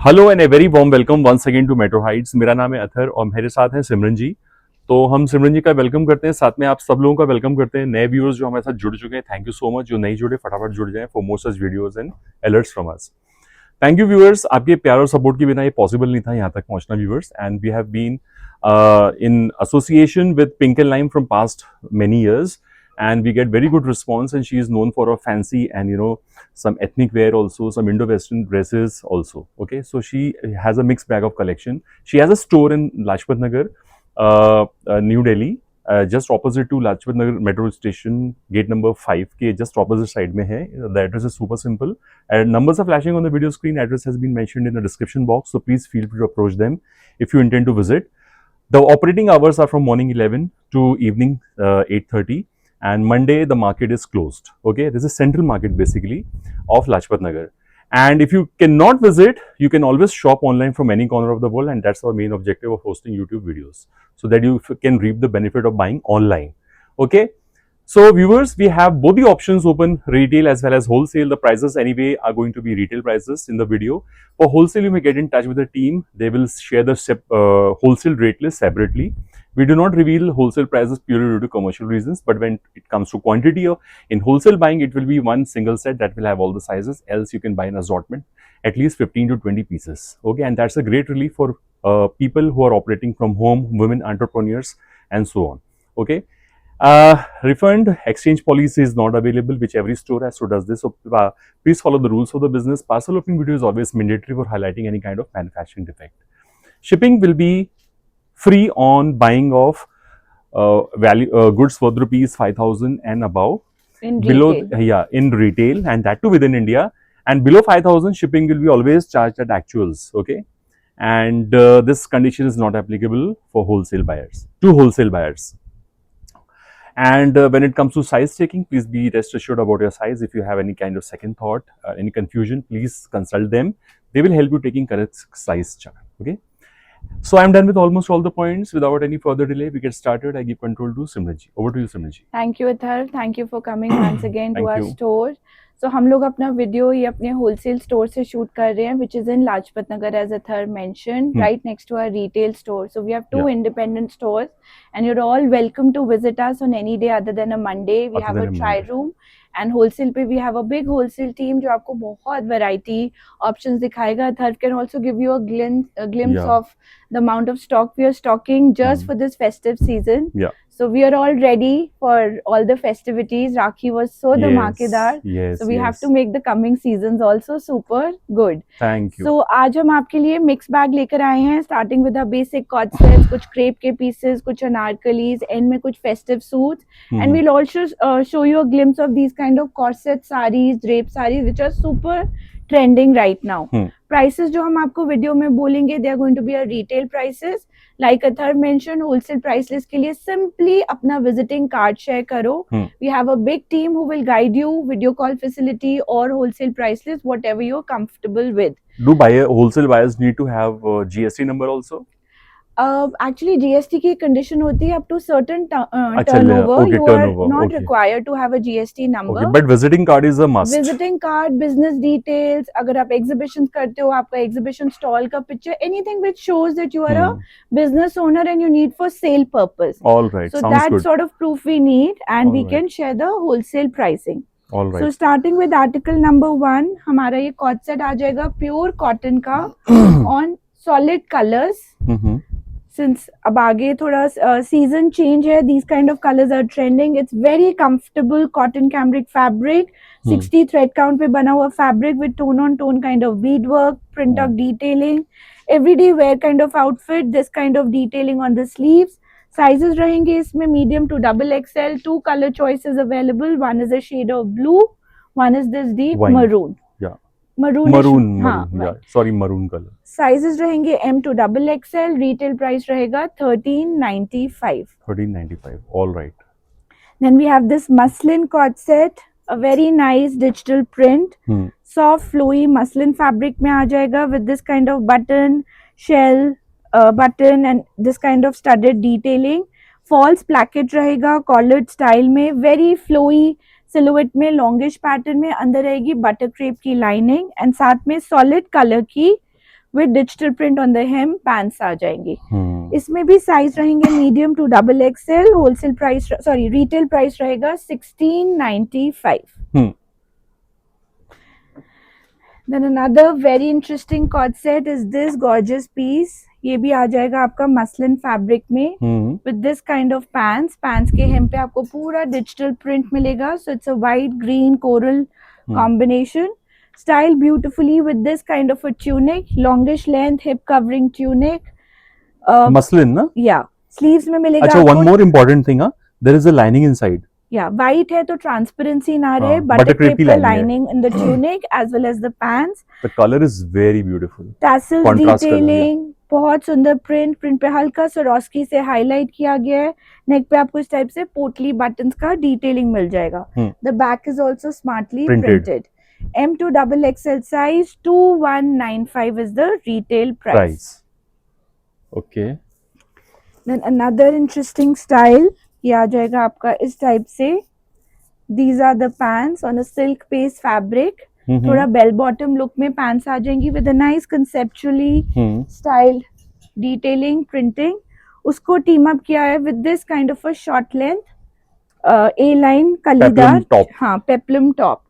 Hello and a very warm welcome once again to Metro Heights. मेरा नाम है अथर और मेरे साथ हैं सिमरन जी। तो हम सिमरन जी का वेलकम करते हैं, साथ में आप सब लोगों का वेलकम करते हैं। नए व्यूअर्स जो हमारे साथ जुड़ चुके हैं, थैंक यू सो मच। जो नहीं जुड़े फटाफट जुड़ जाएं for more such videos and alerts from us. Thank you viewers, आपके प्यार और सपोर्ट के बिना ये पॉसिबल नहीं था यहाँ तक पहुंचना viewers. And we have been in association with Pink and Lime from past many years, and we get very good response. And she is known for her fancy and some ethnic wear also, some Indo-Western dresses also. Okay, so she has a mixed bag of collection. She has a store in Lajpat Nagar, New Delhi, just opposite to Lajpat Nagar metro station, gate number 5 के just opposite side में है. The address is super simple and numbers are flashing on the video screen. Address has been mentioned in the description box, so please feel free to approach them if you intend to visit. The operating hours are from morning 11 to evening 8:30, and Monday the market is closed. Okay, this is central market basically of Lajpat Nagar. And if you cannot visit, you can always shop online from any corner of the world, and that's our main objective of hosting YouTube videos, so that you can reap the benefit of buying online. Okay. So viewers, we have both the options open, retail as well as wholesale. The prices anyway are going to be retail prices in the video. For wholesale, you may get in touch with the team. They will share the wholesale rate list separately. We do not reveal wholesale prices purely due to commercial reasons, but when it comes to quantity in wholesale buying, it will be one single set that will have all the sizes. Else you can buy an assortment, at least 15 to 20 pieces. Okay, and that's a great relief for people who are operating from home, women entrepreneurs, and so on. Okay. Refund exchange policy is not available, which every store has, so does this. So please follow the rules of the business. Parcel opening video is always mandatory for highlighting any kind of manufacturing defect. Shipping will be free on buying of goods worth rupees 5,000 and above. In below retail. in retail, and that too within India. And below 5,000, shipping will be always charged at actuals. Okay, and this condition is not applicable for wholesale buyers to wholesale buyers. And when it comes to size checking, please be rest assured about your size. If you have any kind of second thought, any confusion, please consult them. They will help you taking correct size chart. Okay. So I'm done with almost all the points. Without any further delay, we get started. I give control to Simranji. Over to you, Simranji. Thank you, Athar. Thank you for coming once again to Thank our you. store. So हम लोग अपना video ये अपने wholesale store से shoot कर रहे हैं, which is in Lajpat Nagar, as Athar mentioned, right next to our retail store. So we have two independent stores, and you're all welcome to visit us on any day other than a Monday. We have a try room, and wholesale पे we have a big wholesale team जो आपको बहुत variety options दिखाएगा. Athar can also give you a glimpse of the amount of stock we are stocking just for this festive season. Yeah. So we are all ready for all the festivities. Rakhi was so धमाकेदार. Yes. So we have to make the coming seasons also super good. Thank you. So आज हम आपके लिए mix bag लेकर आए हैं, starting with our basic cord sets, कुछ crepe के pieces, कुछ अनारकलीज, end में कुछ festive suits, and we'll also show you a glimpse of these kind of corset sarees, drape sarees, which are super trending right now. Prices जो हम आपको video में बोलेंगे, they are going to be a retail prices. Like Athar mentioned, wholesale price list के लिए simply अपना visiting card share करो. We have a big team who will guide you, video call facility or wholesale price list, whatever you're comfortable with. Do wholesale buyers need to have GST number also? Actually GST की condition होती है up to certain turnover. Okay, you turnover, are not okay. required to have a GST number. Okay, but visiting card is a must. Visiting card, business details, अगर आप exhibitions करते हो, आपका exhibition stall का picture, anything which shows that you are a business owner and you need for sale purpose. All right, So sounds that good. sort of proof we need, and All we right. can share the wholesale pricing. All right. So starting with article number 1, हमारा ये cord set आ जाएगा pure cotton का on solid colors. Since अब आगे थोड़ा season change है, these kind of colors are trending. It's very comfortable cotton cambric fabric, 60 thread count पे बना हुआ fabric with tone on tone kind of beadwork, print of detailing, everyday wear kind of outfit, this kind of detailing on the sleeves. Sizes रहेंगे इसमें medium to double XL, 2 color choices available. One is a shade of blue, one is this deep maroon. Yeah. Maroon. Yeah. Sorry, maroon color. Sizes रहेंगे M to double XL. Retail price रहेगा 1395. 1395. All right. Then we have this muslin cord set, a very nice digital print. Soft flowy muslin fabric में आ जाएगा with this kind of button, shell, button and this kind of studded detailing. False placket रहेगा collared style में, very flowy silhouette में, longish pattern में, अंदर रहेगी butter crepe की lining and साथ में solid color की with digital print on the hem, pants आ जाएंगी। हम्म, इसमें भी साइज रहेंगे medium to double XL. Wholesale price sorry retail price रहेगा 1695। हम्म, Then another very interesting cord set is this gorgeous piece. ये भी आ जाएगा आपका मसलिन फैब्रिक में with this kind of pants. Pants के hem पे आपको पूरा डिजिटल प्रिंट मिलेगा। So it's a white green coral combination. Style beautifully with this kind of a tunic, longish length hip covering tunic. Muslin ना? Yeah, sleeves में मिलेगा अच्छा, आपको। one more important thing, there is a lining inside. Yeah, white है तो transparency ना रहे, हाँ, बटर buttercrepe क्रेप की का lining है। Lining in the tunic as well as the pants. The color is very beautiful. Tassels Contrast color, detailing, बहुत सुंदर प्रिंट पे हल्का स्वरोस्की से हाईलाइट किया गया है। नेक पे आपको इस टाइप से पोटली बटन्स का डिटेलिंग मिल जाएगा। The back is also smartly Printed. Printed. M2 double XL size 2195 is the retail price. Okay. Then another interesting style, ये आ जाएगा आपका इस टाइप से। These are the pants on a silk based fabric. थोड़ा bell bottom look में pants आ जाएंगी with a nice conceptually styled detailing printing. उसको टीम अप किया है with this kind of a short length A line कलीदार, top. हाँ peplum top.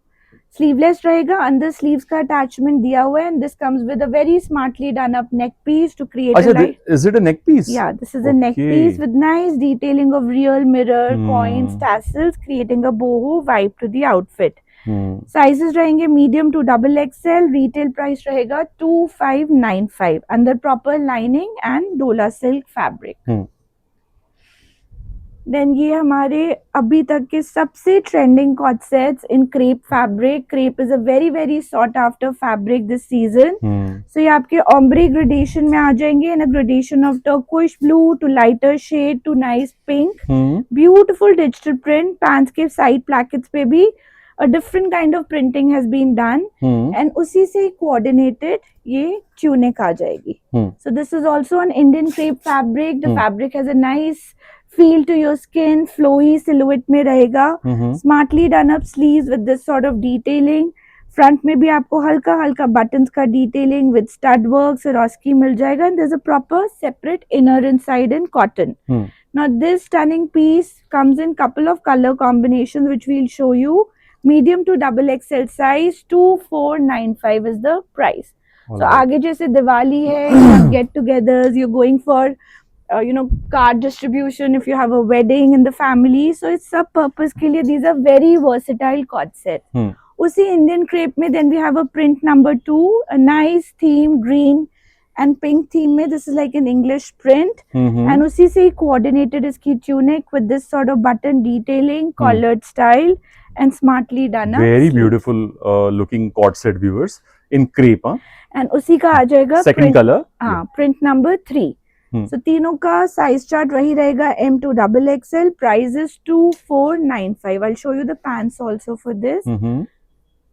Sleeveless रहेगा, अंदर स्लीव्स का अटैचमेंट दिया हुआ है and this comes with a very smartly done up neck piece to create a अच्छा, light. is it a neck piece? Yeah, this is a neck Okay. piece with nice detailing of real mirror, coins, tassels, creating a boho vibe to the outfit. Sizes रहेंगे medium to double XL. Retail price रहेगा 2595 अंदर proper lining and dola silk fabric. Then ये हमारे अभी तक के सबसे trending coord sets in crepe fabric. Crepe is a very very sought after fabric this season. So ये आपके ऑम्ब्रे ग्रेडेशन में आ जाएंगे in a gradation of turquoise blue to lighter shade to nice pink. Beautiful digital print. Pants के side plackets पे भी a different kind of printing has been done and उसी से coordinated ये tunic आ जाएगी। So this is also an Indian crepe fabric. The fabric has a nice feel to your skin, flowy silhouette में रहेगा। Smartly done up sleeves with this sort of detailing. Front में भी आपको हल्का हल्का buttons का detailing with stud work Swarovski मिल जाएगा and there's a proper separate inner inside in cotton. Now this stunning piece comes in couple of color combinations which we'll show you. Medium to double XL size 2495 is the price. So आगे जैसे दिवाली है, you have get-togethers, you're going for card distribution if you have a wedding in the family. So it's सब purpose के लिए these are very versatile cord set. उसी Indian crepe में then we have a print number 2, a nice theme green and pink theme में this is like an English print and उसी से ही coordinated इसकी tunic with this sort of button detailing, collared style and smartly done up. Very beautiful looking cord set viewers in crepe. And उसी का आ जाएगा second print, color. हाँ print number 3. So तीनों का size chart वही रहेगा M2 double XL. Price is 2495. I'll show you the pants also for this.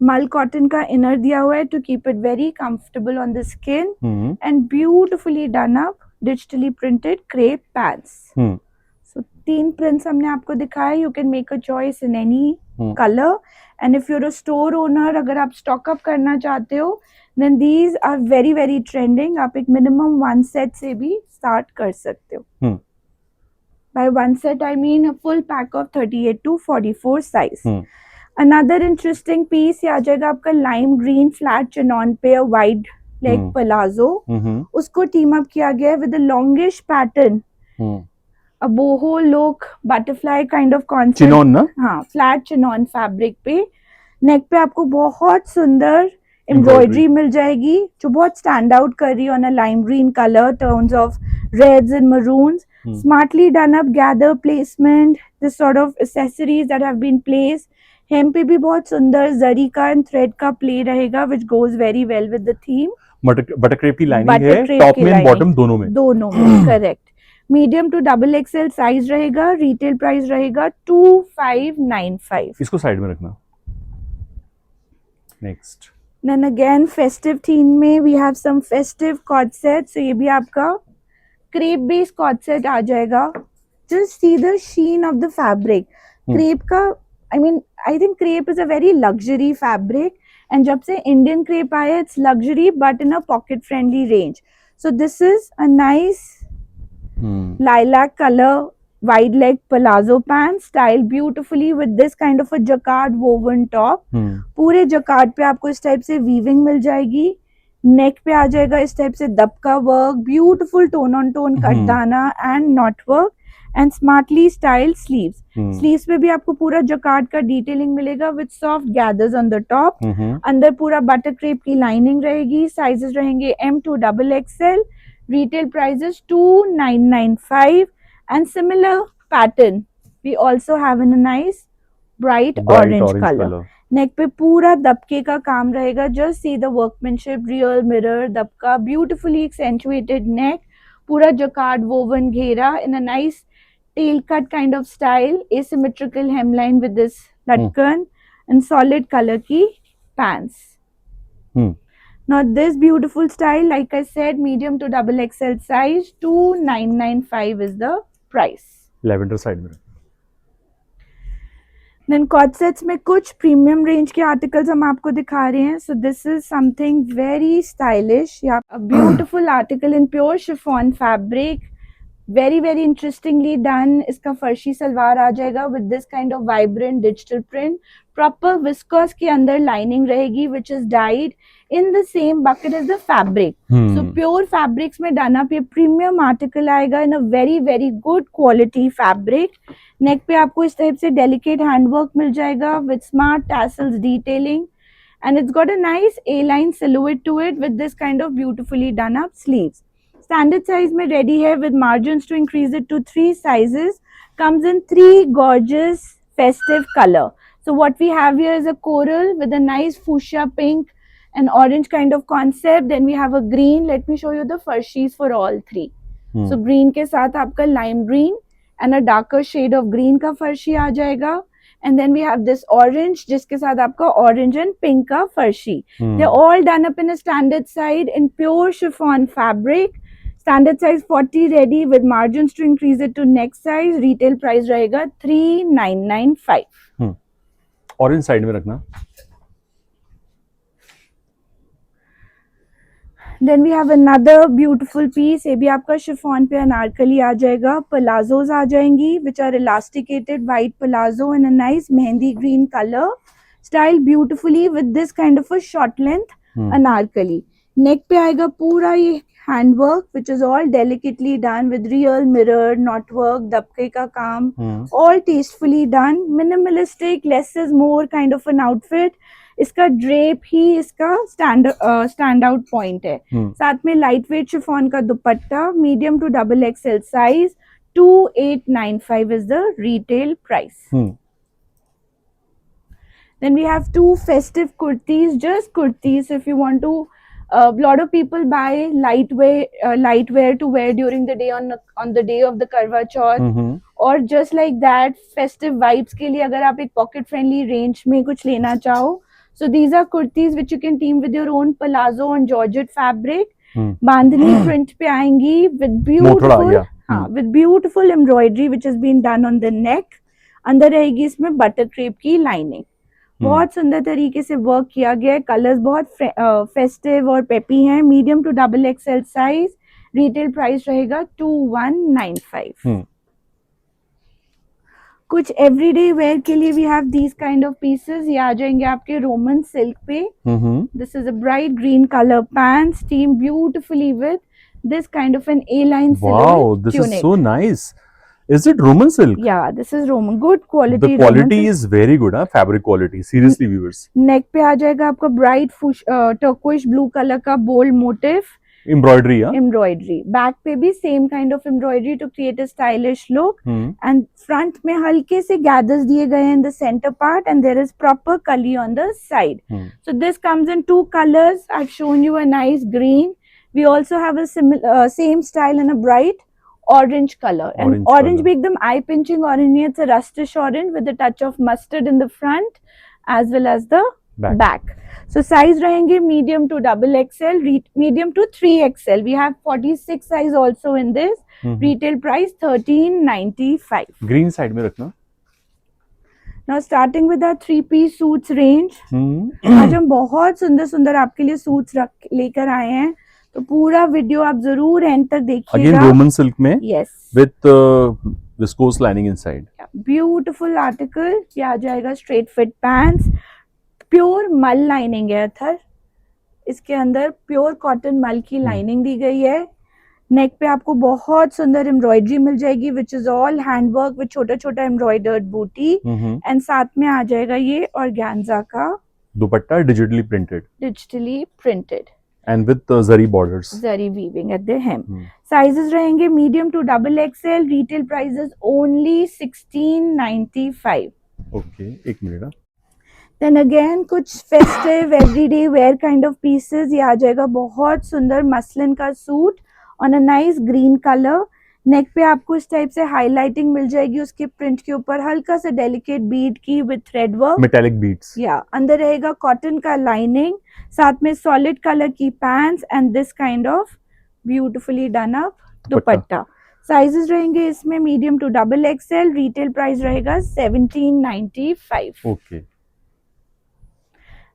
मल cotton का इनर दिया हुआ है to keep it very comfortable on the skin and beautifully done up digitally printed crepe pants. So 3 prints हमने आपको दिखाया. You can make a choice in any color and if you're a store owner अगर आप stock up करना चाहते हो then these are very very trending. आप एक minimum 1 set से भी start कर सकते हो. By 1 set I mean a full pack of 38 to 44 size. Another interesting piece ये आ जाएगा आपका lime green flat chinon पे a wide leg palazzo. उसको team up किया गया है with a longish pattern. A boho look, butterfly kind of concept. Chinon ना? हाँ, flat chinon fabric पे neck पे आपको बहुत सुंदर embroidery मिल जाएगी जो बहुत stand out कर रही है on a lime green color, tones of reds and maroons. Smartly done up gather placement, this sort of accessories that have been placed. hem पे भी बहुत सुंदर जरी का and thread का play रहेगा which goes very well with the theme. बटरक्रेप की lining है top में बॉटम दोनों में correct. Medium to double XL size रहेगा. रिटेल प्राइस रहेगा 2595. इसको साइड में रखना. Next then again festive theme में we have some festive coord set. So ये भी आपका क्रेप बेस्ड कॉर्ड सेट आ जाएगा. Just see the sheen of the fabric. Crepe का I mean I think crepe is a very luxury fabric and जब से Indian crepe आया, it's luxury but in a pocket friendly range. So this is a nice lilac color wide leg palazzo pant styled beautifully with this kind of a jacquard woven top. पूरे jacquard पे आपको इस type से weaving मिल जाएगी. नेक पे आ जाएगा इस टाइप से dabka work, beautiful tone on tone cutdana and knot work and smartly styled sleeves. Sleeves पे भी आपको पूरा जकार्ड का डिटेलिंग मिलेगा with soft gathers on the top. अंदर पूरा बटर क्रेप की लाइनिंग रहेगी. साइजेस रहेंगे M2XXL. Retail price is 2995 and similar pattern we also have in a nice bright orange color. नेक पे पूरा दबके का काम रहेगा. Just see the workmanship, real mirror dabka, beautifully accentuated neck, पूरा जकार्ड वोवन घेरा in a nice tail cut kind of style, asymmetrical hemline with this latkan and solid color की pants. Now this beautiful style, like I said, medium to XXL size, 2995 is the price. Lavender side में. Then corset sets में कुछ premium range के articles हम आपको दिखा रहे हैं. So this is something very stylish. Yeah, a beautiful article in pure chiffon fabric. Very very interestingly done. इसका फर्शी सलवार आ जाएगा with this kind of vibrant digital print. Proper viscose के अंदर lining रहेगी which is dyed in the same bucket as the fabric. So pure fabrics में done up ये premium article आएगा in a very very good quality fabric. नेक पे आपको इस type से delicate handwork मिल जाएगा with smart tassels detailing and it's got a nice A-line silhouette to it with this kind of beautifully done up sleeves. Standard size में ready है with margins to increase it to 3 sizes. Comes in 3 gorgeous festive color. So what we have here is a coral with a nice fuchsia pink and orange kind of concept. Then we have a green. Let me show you the farshis for all 3. So green के साथ आपका lime green and a darker shade of green का farshi आ जाएगा. And then we have this orange जिसके साथ आपका orange and pink का farshi. They're all done up in a standard side in pure chiffon fabric. Standard size 40 ready with margins to increase it to next size. Retail price रहेगा 3995. Orange side में रखना. Then we have another beautiful piece. ये भी आपका chiffon पे अनारकली आ जाएगा. Palazzos आ जाएंगी which are elasticated white palazzo in a nice mehendi green color. Styled beautifully with this kind of a short length Anarkali. Neck पे आएगा पूरा ये handwork which is all delicately done with real mirror, knot work, dabke ka kaam, all tastefully done. Minimalistic, less is more kind of an outfit. इसका drape ही इसका stand out point है. साथ में lightweight chiffon का दुपट्टा, medium to XXL size, 2895 is the retail price. Then we have 2 festive kurtis, just kurtis. If you want to, a lot of people buy lightwear to wear during the day on the day of the Karwa Chauth, or just like that festive vibes के लिए अगर आप एक pocket friendly range में कुछ लेना चाहो. So these are kurtis which you can team with your own palazzo and georgette fabric. Bandhani print पे आएंगी with beautiful embroidery which has been done on the neck. अंदर रहेगी इसमें butter crepe की lining. बहुत सुंदर तरीके से वर्क किया गया है. कलर्स बहुत फेस्टिव और पेपी हैं. Medium to XXL size. Retail price रहेगा 2195. कुछ एवरीडे वेयर के लिए we have these kind of pieces. ये आ जाएंगे आपके रोमन सिल्क पे. This is a bright green colour pants team beautifully with this kind of an A-line silhouette. Wow, this is so nice. Is it Roman silk? Yeah, this is Roman. Good quality. The quality is very good, fabric quality. Seriously, viewers. Neck पे आ जाएगा आपका bright turquoise blue color का bold motif. Embroidery, yeah? Embroidery. Back पे भी same kind of embroidery to create a stylish look. And front में हल्के से gathers दिए गए in the center part and there is proper kali on the side. So this comes in 2 colors. I've shown you a nice green. We also have a same style in a bright orange color. And orange भी एकदम eye pinching orange नहीं. It's a rustish orange with a touch of mustard in the front as well as the back. So size रहेंगे medium to XXL, medium to 3XL. We have 46 size also in this. Retail price 1395. Green side में रखना. Now starting with our 3-piece suits range. आज हम बहुत सुंदर सुंदर आपके लिए सूट्स रख लेकर आए हैं, तो पूरा वीडियो आप जरूर एंड तक देखिएगा। अगेन रोमन सिल्क में yes, with viscose lining inside. Beautiful article. ये आ जाएगा स्ट्रेट फिट पैंट्स, प्योर मल लाइनिंग है अथर, इसके अंदर प्योर कॉटन मल की लाइनिंग दी गई है। नेक पे आपको बहुत सुंदर एम्ब्रॉयडरी मिल जाएगी which is all handwork with छोटा छोटा एम्ब्रॉयडर्ड बूटी, एंड साथ में आ जाएगा ये ऑर्गेन्जा का dupatta digitally printed and with zari borders, zari weaving at the hem. Sizes रहेंगे medium to double XL. Retail prices only 1695। Okay, एक मिनट। देन अगेन कुछ festive everyday wear kind of pieces. ये आ जाएगा बहुत सुंदर मसलिन का suit on a nice green colour. Neck पे आपको इस टाइप से हाईलाइटिंग मिल जाएगी, उसके प्रिंट के ऊपर हल्का सा डेलिकेट बीड की with thread work, metallic beads. या अंदर रहेगा कॉटन का लाइनिंग, साथ में सॉलिड कलर की pants and this kind of beautifully done up dupatta. Sizes रहेंगे इसमें medium to double XL. Retail price रहेगा 1795। Okay.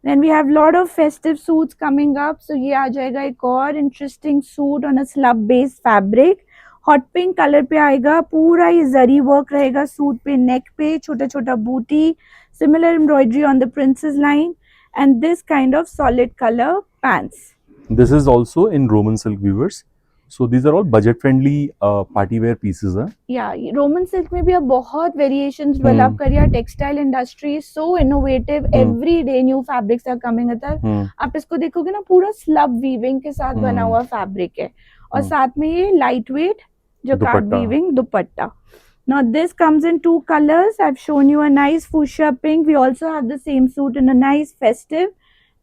Then we have lot of festive suits coming up. So ये आ जाएगा एक और interesting suit on a slub based fabric. Hot pink colour पे आएगा, पूरा ये जरी वर्क रहेगा सूट पे, नेक पे छोटा छोटा बूटी, similar embroidery on the princess line, and this kind of solid colour pants. This is also in Roman silk viewers. So these are all budget friendly party wear pieces. या Roman silk में भी अब बहुत variations develop कर रही है। Textile industry so innovative, every day new fabrics are coming other. आप इसको देखोगे ना, पूरा स्लब वीविंग के साथ बना हुआ फैब्रिक है, और साथ में ये लाइट वेट जो card weaving dupatta. Now this comes in two colors. I've shown you a nice fuchsia pink. We also have the same suit in a nice festive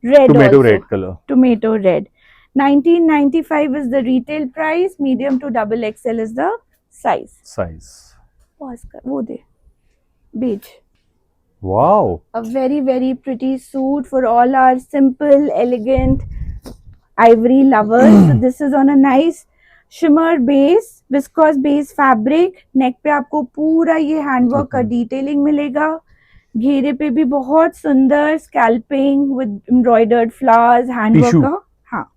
red, tomato also. red color. Tomato red. 1995 is the retail price. Medium to double XL is the size. Pause kar, wo de. Beige. Wow. A very very pretty suit for all our simple, elegant ivory lovers. So this is on a nice shimmer base, viscose base fabric. नेक पे आपको पूरा ये handwork का detailing मिलेगा। घेरे पे भी बहुत सुंदर scalloping with embroidered flowers, handwork का, हाँ,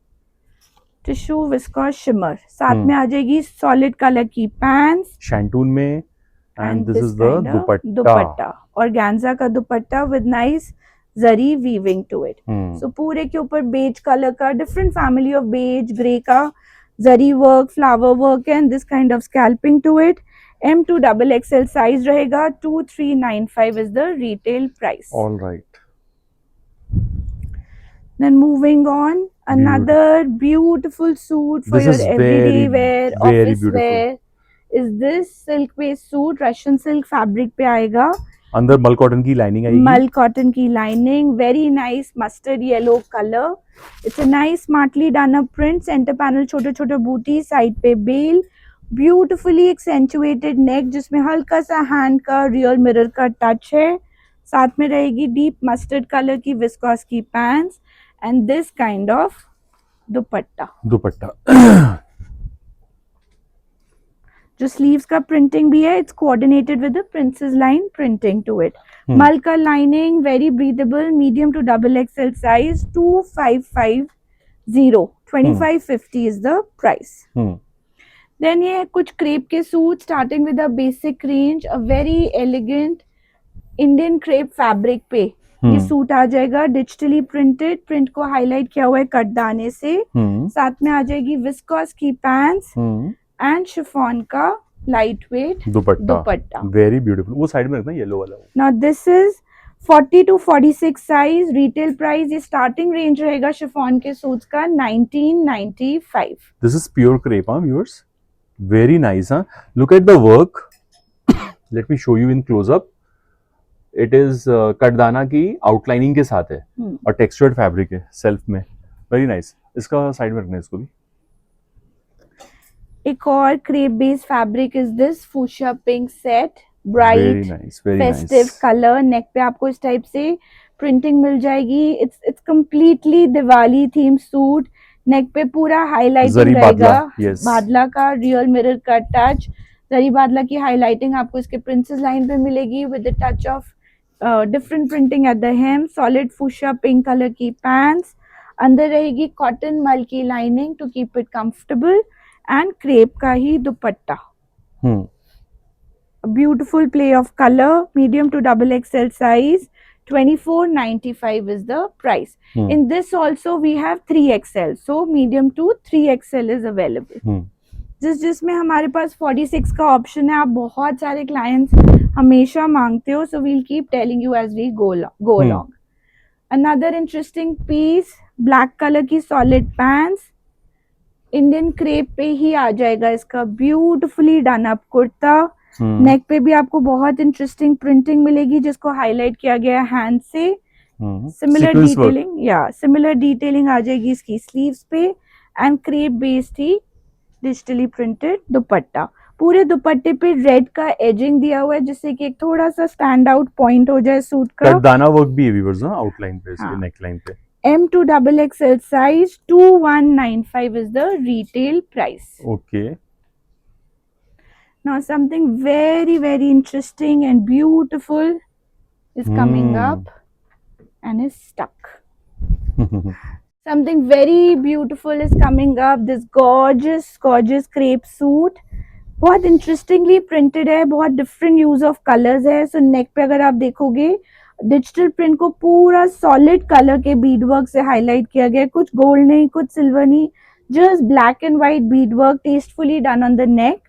टिश्यू विस्कोस शिमर। साथ में आ जाएगी सॉलिड कलर की पैंट्स शैंटून में, and this is the dupatta, organza का dupatta with nice zari weaving to it. So पूरे के ऊपर बेज कलर का, different family of beige, grey का zari work, flower work, and this kind of scalloping to it. M to double XL size रहेगा। 2395 is the retail price. All right. Then moving on, another beautiful suit for This your is everyday wear, very office beautiful. wear. Is this silk based suit? Russian silk fabric पे आएगा, अंदर मल cotton की lining आएगी। मल cotton की lining, very nice mustard yellow colour. It's a nice smartly done up print, centre panel छोटे छोटे बूटी, साइड पे बेल, ब्यूटिफुली एक्सेंचुएटेड नेक जिसमें हल्का सा हैंड का रियल मिरर का टच है। साथ में रहेगी डीप मस्टर्ड कलर की विस्कोस की pants, and this kind of dupatta जो स्लीव्स का प्रिंटिंग भी है, it's coordinated with the princess line printing to it. मल का lining, very breathable, medium to double XL size. 2550, 2550 is the price. Then ये कुछ क्रेप के suit starting with a basic range, a very elegant Indian crepe fabric पे ये suit आ जाएगा, digitally printed, print को हाईलाइट किया हुआ है कटदाने से। साथ में आ जाएगी विस्कोस की पैंट्स एंड शिफॉन का light weight dupatta, very beautiful. वो साइड में रखना येलो वाला। Now this is 40 to 46 size. Retail price ये स्टार्टिंग रेंज रहेगा शिफॉन के सूट्स का 1995। This is pure crepe, viewers, very nice. Look at the work, let me show you in close up. It is katdana की outlining के साथ है और textured fabric है सेल्फ में, वेरी नाइस। इसका साइड में रखना है इसको भी। एक और crepe based fabric is this fuchsia pink set, bright festive colour. Neck पे आपको इस टाइप से प्रिंटिंग मिल जाएगी। It's completely Diwali theme suit. Neck पे पूरा हाईलाइटिंग रहेगा, बादला का रियल मिरर का टच, जरी बादला की हाईलाइटिंग आपको इसके प्रिंसेस लाइन पे मिलेगी with the touch of different printing at the hem, solid fuchsia pink colour की पैंट्स, अंदर रहेगी कॉटन मल की lining to keep it comfortable, and crepe का ही दुपट्टा. Beautiful play of color, medium to double XL size, 24.95 is the price. In this also we have 3XL, so medium to 3XL is available. जिसमें हमारे पास 46 का option है. आप बहुत सारे clients हमेशा मांगते हो, so we'll keep telling you as we go along. Another interesting piece, black color की solid pants, इंडियन क्रेप पे ही आ जाएगा इसका ब्यूटिफुली डन अप कुर्ता. नेक पे भी आपको बहुत इंटरेस्टिंग प्रिंटिंग मिलेगी जिसको हाईलाइट किया गया है हैंड से. सिमिलर डिटेलिंग आ जाएगी इसकी स्लीव्स पे, and crepe based he digitally printed दुपट्टा. पूरे दुपट्टे पे रेड का एजिंग दिया हुआ है जिससे कि एक थोड़ा सा स्टैंड आउट पॉइंट हो जाए सूट का. दाना वर्क भी है व्यूअर्स ना आउटलाइन पे, इसके नेक लाइन पे. M to double XL size, 2195 is the retail price. Okay. Now something very very interesting and beautiful is coming up and is stuck. Something very beautiful is coming up. This gorgeous crepe suit. बहुत interestingly printed है, बहुत different use of colours है. सो नेक पे अगर आप देखोगे digital print को पूरा सॉलिड कलर के बीड वर्क से हाईलाइट किया गया है. कुछ गोल्ड नहीं, कुछ सिल्वर नहीं, just black and white Beed work tastefully done on the neck.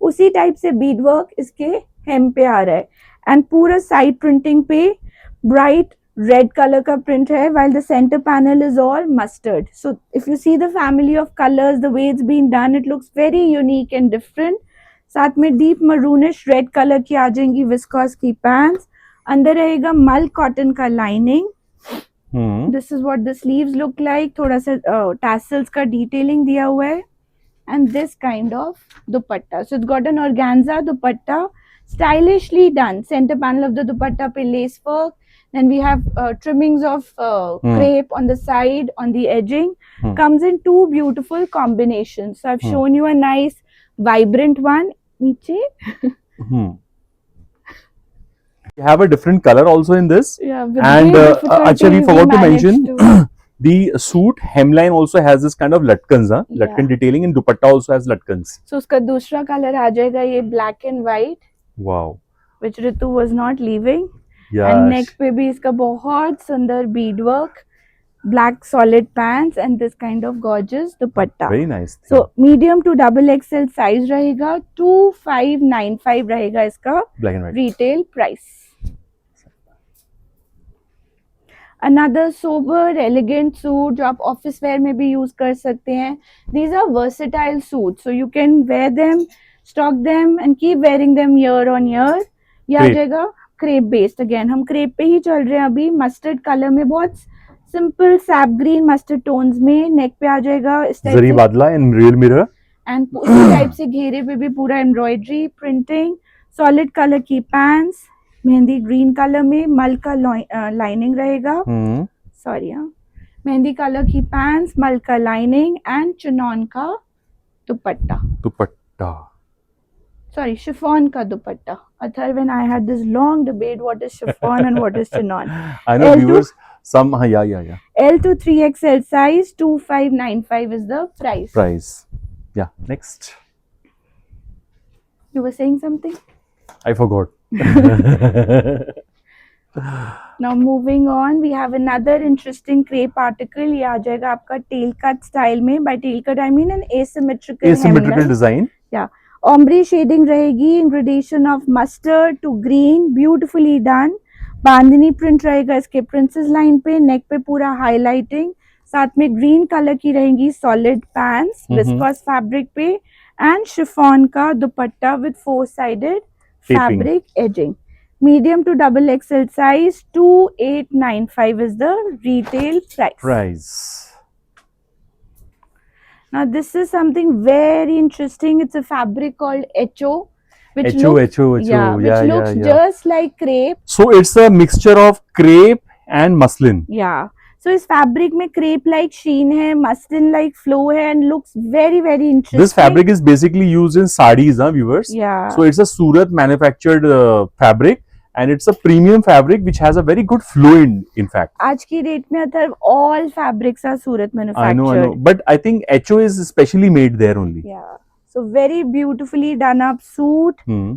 उसी टाइप से बीड वर्क इसके हेम पे आ रहा है, एंड पूरा साइड प्रिंटिंग पे ब्राइट रेड कलर का प्रिंट है, while the center panel is all mustard. So if you see the family of colors, the way it's been done, it looks very unique and different. साथ में deep maroonish red colour की आ जाएंगी viscous की pants. अंदर रहेगा mul cotton का lining. This is what the sleeves look like. थोड़ा सा टैसल्स का डिटेलिंग दिया हुआ है, and this kind of dupatta. So it's got an organza dupatta, stylishly done. Centre panel of the dupatta पे lace work. Then we have trimmings of crepe on the side, on the edging. Comes in two beautiful combinations. So I've shown you a nice vibrant one. Niche. You have a different color also in this. Yeah, And actually we forgot to mention the suit hemline also has this kind of latkans, huh? Latkan detailing, and dupatta also has latkans. So उसका दूसरा color आ जाएगा ये black and white. Wow. Which Ritu was not leaving. Yeah. And neck पे भी इसका बहुत सुंदर bead work, black solid pants, and this kind of gorgeous dupatta. Very nice. So medium to double XL size रहेगा, 2595 रहेगा इसका Black and white retail price. Another sober elegant suit जो आप office wear में भी use कर सकते हैं. These are versatile suits, so you can wear them, stock them, and keep wearing them year on year. ये आ जाएगा क्रेप बेस्ड. अगेन हम क्रेप पे ही चल रहे हैं अभी. मस्टर्ड कलर में बहुत simple sap green mustard tones में. नेक पे आ जाएगा इस type zari badla in real mirror, and उसी टाइप से घेरे पे भी पूरा एम्ब्रॉयडरी प्रिंटिंग. सॉलिड कलर की पैंट्स, मेहंदी ग्रीन कलर में, मल का लाइनिंग रहेगा. सॉरी मेहंदी कलर की पैंट्स, मल का लाइनिंग, एंड चिनॉन का दुपट्टा. Sorry, chiffon ka dupatta. Athar, when I had this long debate, what is chiffon and what is chinon? I know viewers, some, yeah. L to 3XL size, 2595 is the price. Yeah, next. You were saying something? I forgot. Now moving on, we have another interesting crepe article. ये आ जाएगा आपका tail cut style में. By tail cut I mean an asymmetrical design. Yeah. Ombre shading रहेगी in gradation of mustard to green, beautifully done. Bandhani print रहेगा इसके princess line पे. नेक पे पूरा हाईलाइटिंग, साथ में ग्रीन कलर की रहेंगी सॉलिड पैंट्स विस्कॉस फैब्रिक पे, एंड शिफॉन का dupatta with 4-sided fabric edging. Medium to double XL size, 2895 is the retail price. Now this is something very interesting. It's a fabric called HO, which looks just like crepe. So it's a mixture of crepe and muslin. Yeah. So इस fabric में crepe like sheen है, muslin like flow है, and looks very very interesting. This fabric is basically used in sarees, viewers. Yeah. So it's a Surat manufactured fabric, and it's a premium fabric which has a very good flow in fact. आज की date में Atharva all fabrics are Surat I manufactured. know, but I think HO is specially made there only. Yeah, so very beautifully done up suit. Hmm.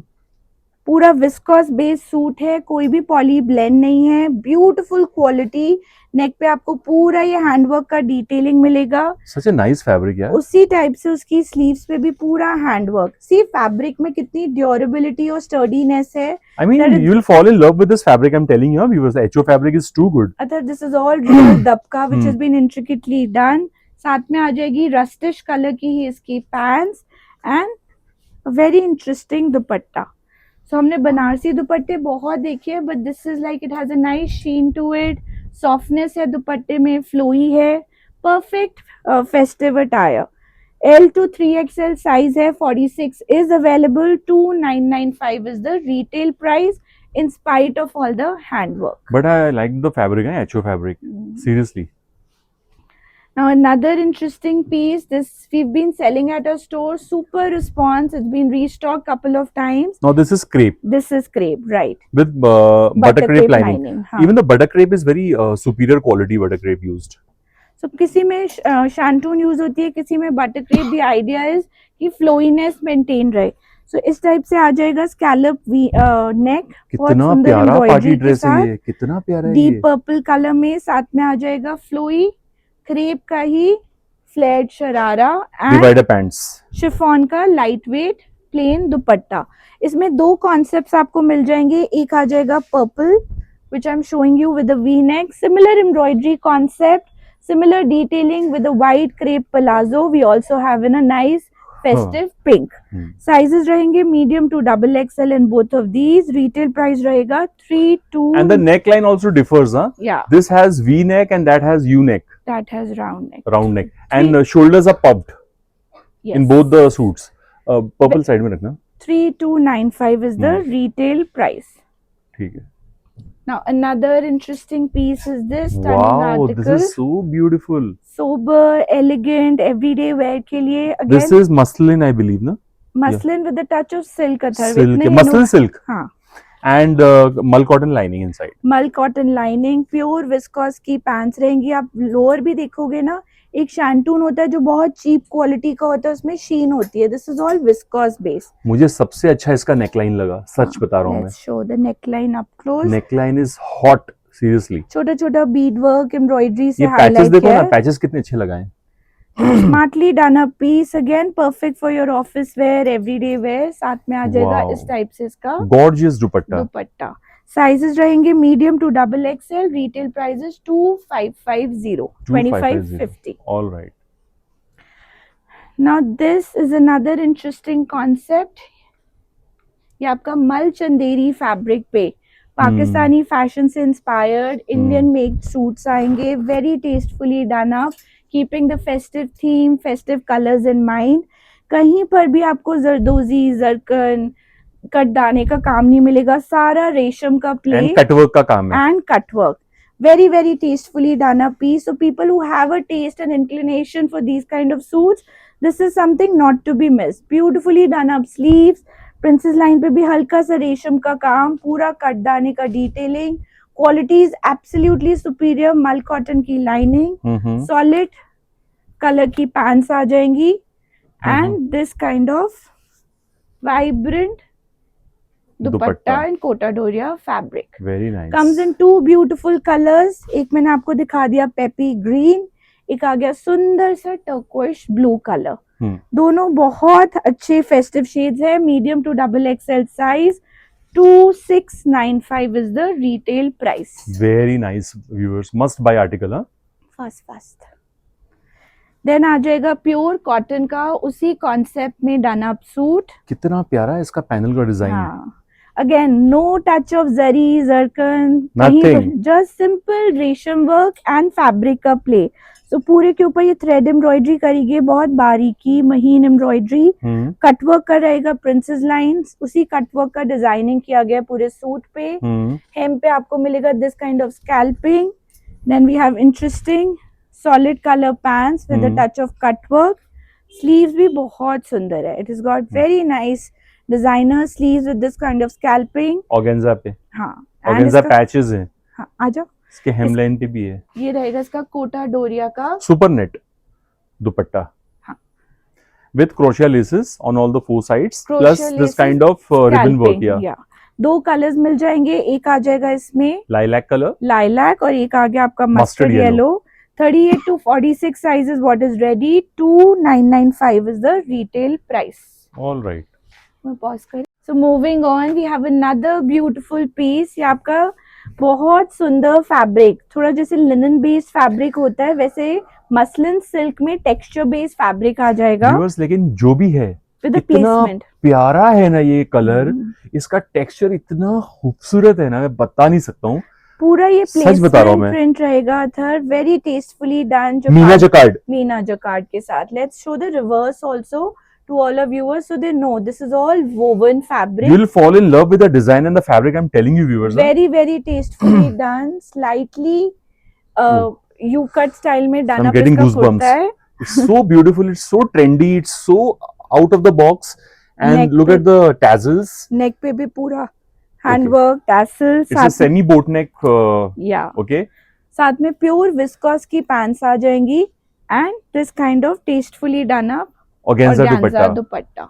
पूरा viscous based suit है, कोई भी poly blend नहीं है, beautiful quality. नेक पे आपको पूरा ये हैंडवर्क का डिटेलिंग मिलेगा. Such a nice fabric, yeah. उसी टाइप से उसकी स्लीव्स पे भी पूरा हैंडवर्क. सी फैब्रिक में कितनी ड्यूरेबिलिटी और स्टर्डीनेस है. I mean, That is- you will fall in love with this fabric. I'm telling you, because the HO fabric is too good. अतः this is all real dabka which has been intricately done. साथ में आ जाएगी rustish colour की ही इसकी pants and very interesting dupatta. So हमने बनारसी दुपट्टे बहुत देखे हैं, but this is like it has a nice sheen to it. Softness है दुपट्टे में, फ्लोई है, perfect festive attire. L to 3XL size है. 46 is available. 2995 is the retail price in spite of all the handwork. But I like the fabric, HO fabric. Seriously. Now another interesting piece, this we've been selling at our store, super response. It's been restocked couple of times. Now this is crepe This is crepe, right? with butter crepe lining. हाँ. Even the butter crepe is very superior quality butter crepe used. So किसी में शांटून use होती है, किसी में butter crepe. The idea is कि फ्लोइनेस maintain रहे. सो इस टाइप से आ जाएगा स्कैलप नेक. कितना प्यारा पार्टी ड्रेस है ये, कितना प्यारा है ये. डीप पर्पल कलर में, साथ में आ जाएगा फ्लोई क्रेप का ही flared sharara and divider pants. Chiffon का लाइट वेट प्लेन दुपट्टा. इसमें दो कॉन्सेप्ट्स आपको मिल जाएंगे. एक आ जाएगा purple which I'm showing you with the V-neck, similar embroidery concept, similar detailing with the white crepe palazzo. We also have in a nice festive pink. Sizes रहेंगे medium to XXL in both of these. Retail price रहेगा 3 to. And the neckline also differs, huh? Yeah, This has V neck and that has U neck, that has round neck. round neck, and shoulders are puffed Yes. in both the suits. Purple side में रखना. 3295 is the retail price. ठीक है. Now another interesting piece is this stunning Wow, article. this is so beautiful. Sober, elegant, everyday wear के लिए. Again, This is muslin, I believe, na? muslin with a touch of silk. Silk, muslin silk, हाँ, and mull cotton lining inside. मल cotton lining, pure viscose की pants रहेंगी. आप lower भी देखोगे ना, एक शैंटून होता है जो बहुत चीप क्वालिटी का होता है, उसमें शीन होती है. This is all viscose based. मुझे सबसे अच्छा इसका नेकलाइन लगा, सच बता रहा हूँ मैं. Let's show the neckline up close. Neckline is hot, seriously. छोटा छोटा बीड वर्क एम्ब्रॉयडरी से ये पैचेस हाईलाइट देखो किया ना, है. पैचेस कितने अच्छे लगाए. Smartly done up piece, again perfect for your office wear, everyday wear. साथ में आ जाएगा Wow. इस टाइप से इसका गॉर्जियस दुपट्टा. दुपट्टा. साइजेस रहेंगे medium to XXL. Retail price 2550 2550. All right. Now this is another interesting concept. ये आपका मल चंदेरी फैब्रिक पे पाकिस्तानी फैशन से इंस्पायर्ड इंडियन मेड सूट्स आएंगे. Very tastefully done up, keeping the festive theme, festive colours in mind. कहीं पर भी आपको जरदोजी, जरकन, कटदाने का काम नहीं मिलेगा. सारा रेशम का प्ले एंड कटवर्क का काम है. and cut work. Very, very tastefully done up piece. So people who have a taste and inclination for these kind of suits, this is something not to be missed. Beautifully done up sleeves. Princess line पे भी हल्का सा रेशम का काम, पूरा कटदाने का detailing. Quality is absolutely superior. मल कॉटन की lining, solid color की pants आ जाएंगी, and this kind of vibrant dupatta in Kota Doria fabric. Very nice. Comes in two beautiful colors. एक मैंने आपको दिखा दिया पेपी ग्रीन, एक आ गया सुंदर सा टर्कोइश ब्लू कलर. दोनों बहुत अच्छे फेस्टिव शेड्स है. Medium to XXL size. 2695 is the retail price. Very nice viewers, must buy article. First then आ जाएगा प्योर कॉटन का उसी कॉन्सेप्ट में डन अप सूट. कितना प्यारा है इसका पैनल का डिजाइन. हाँ, again no touch of zari zircon, Nothing. Just simple रेशम वर्क एंड फैब्रिक का प्ले. सो पूरे के ऊपर ये थ्रेड एम्ब्रॉयडरी करी गई, बहुत बारीकी महीन एम्ब्रॉयडरी. कटवर्क का रहेगा प्रिंसेस लाइंस, उसी कटवर्क का डिजाइनिंग किया गया पूरे सूट पे. हेम पे आपको मिलेगा this kind of scalloping. Then we have interesting solid colour pants with a touch of cutwork. Sleeves भी बहुत सुंदर है. It is got very nice designer sleeves with this kind of scalloping. Organza पे, हाँ, and organza इसका patches हैं, हाँ, आ जाओ। इसके हेमलाइन पे भी है। ये रहेगा इसका कोटा डोरिया का सुपर नेट दुपट्टा हाँ, with crochet laces on all the four sides plus Crochet this laces, kind of ribbon work. scalping, Yeah, yeah. 2 colours मिल जाएंगे, एक आ जाएगा इसमें lilac color, लाइलैक और एक आ गया आपका Mustard mustard yellow. 38 to 46 size is what is ready. 2995 is the retail price. all right. मैं pause करें। So moving on, we have another beautiful piece. ये आपका बहुत सुंदर फैब्रिक, थोड़ा जैसे लिनन बेस्ड फैब्रिक होता है वैसे मसलिन सिल्क में टेक्सचर बेस्ड फैब्रिक आ जाएगा Viewers, लेकिन जो भी है विद इतना प्लेसमेंट। प्यारा है ना ये कलर, इसका टेक्सचर इतना खूबसूरत है ना, मैं बता नहीं सकता हूँ। पूरा ये सच बता रहा हूँ प्लेसमेंट मैं। प्रिंट रहेगा अथर, very tastefully done. Meena jacquard, meena jacquard के साथ। Let's show the reverse also to all of viewers so they know this is all woven fabric. you'll fall in love with the design and the fabric. I'm telling you, viewers. Very very tastefully done, slightly you cut style में done I'm up getting इसका goosebumps. Kurta है। It's so beautiful. It's so trendy. It's so out of the box. And Neck look पे- at the tassels. नेक पे भी पूरा handwork tassels It's a semi boat neck. या Okay. साथ में pure viscose की पैंट्स आ जाएंगी and this kind of tastefully done up Organza dupatta. Dupatta.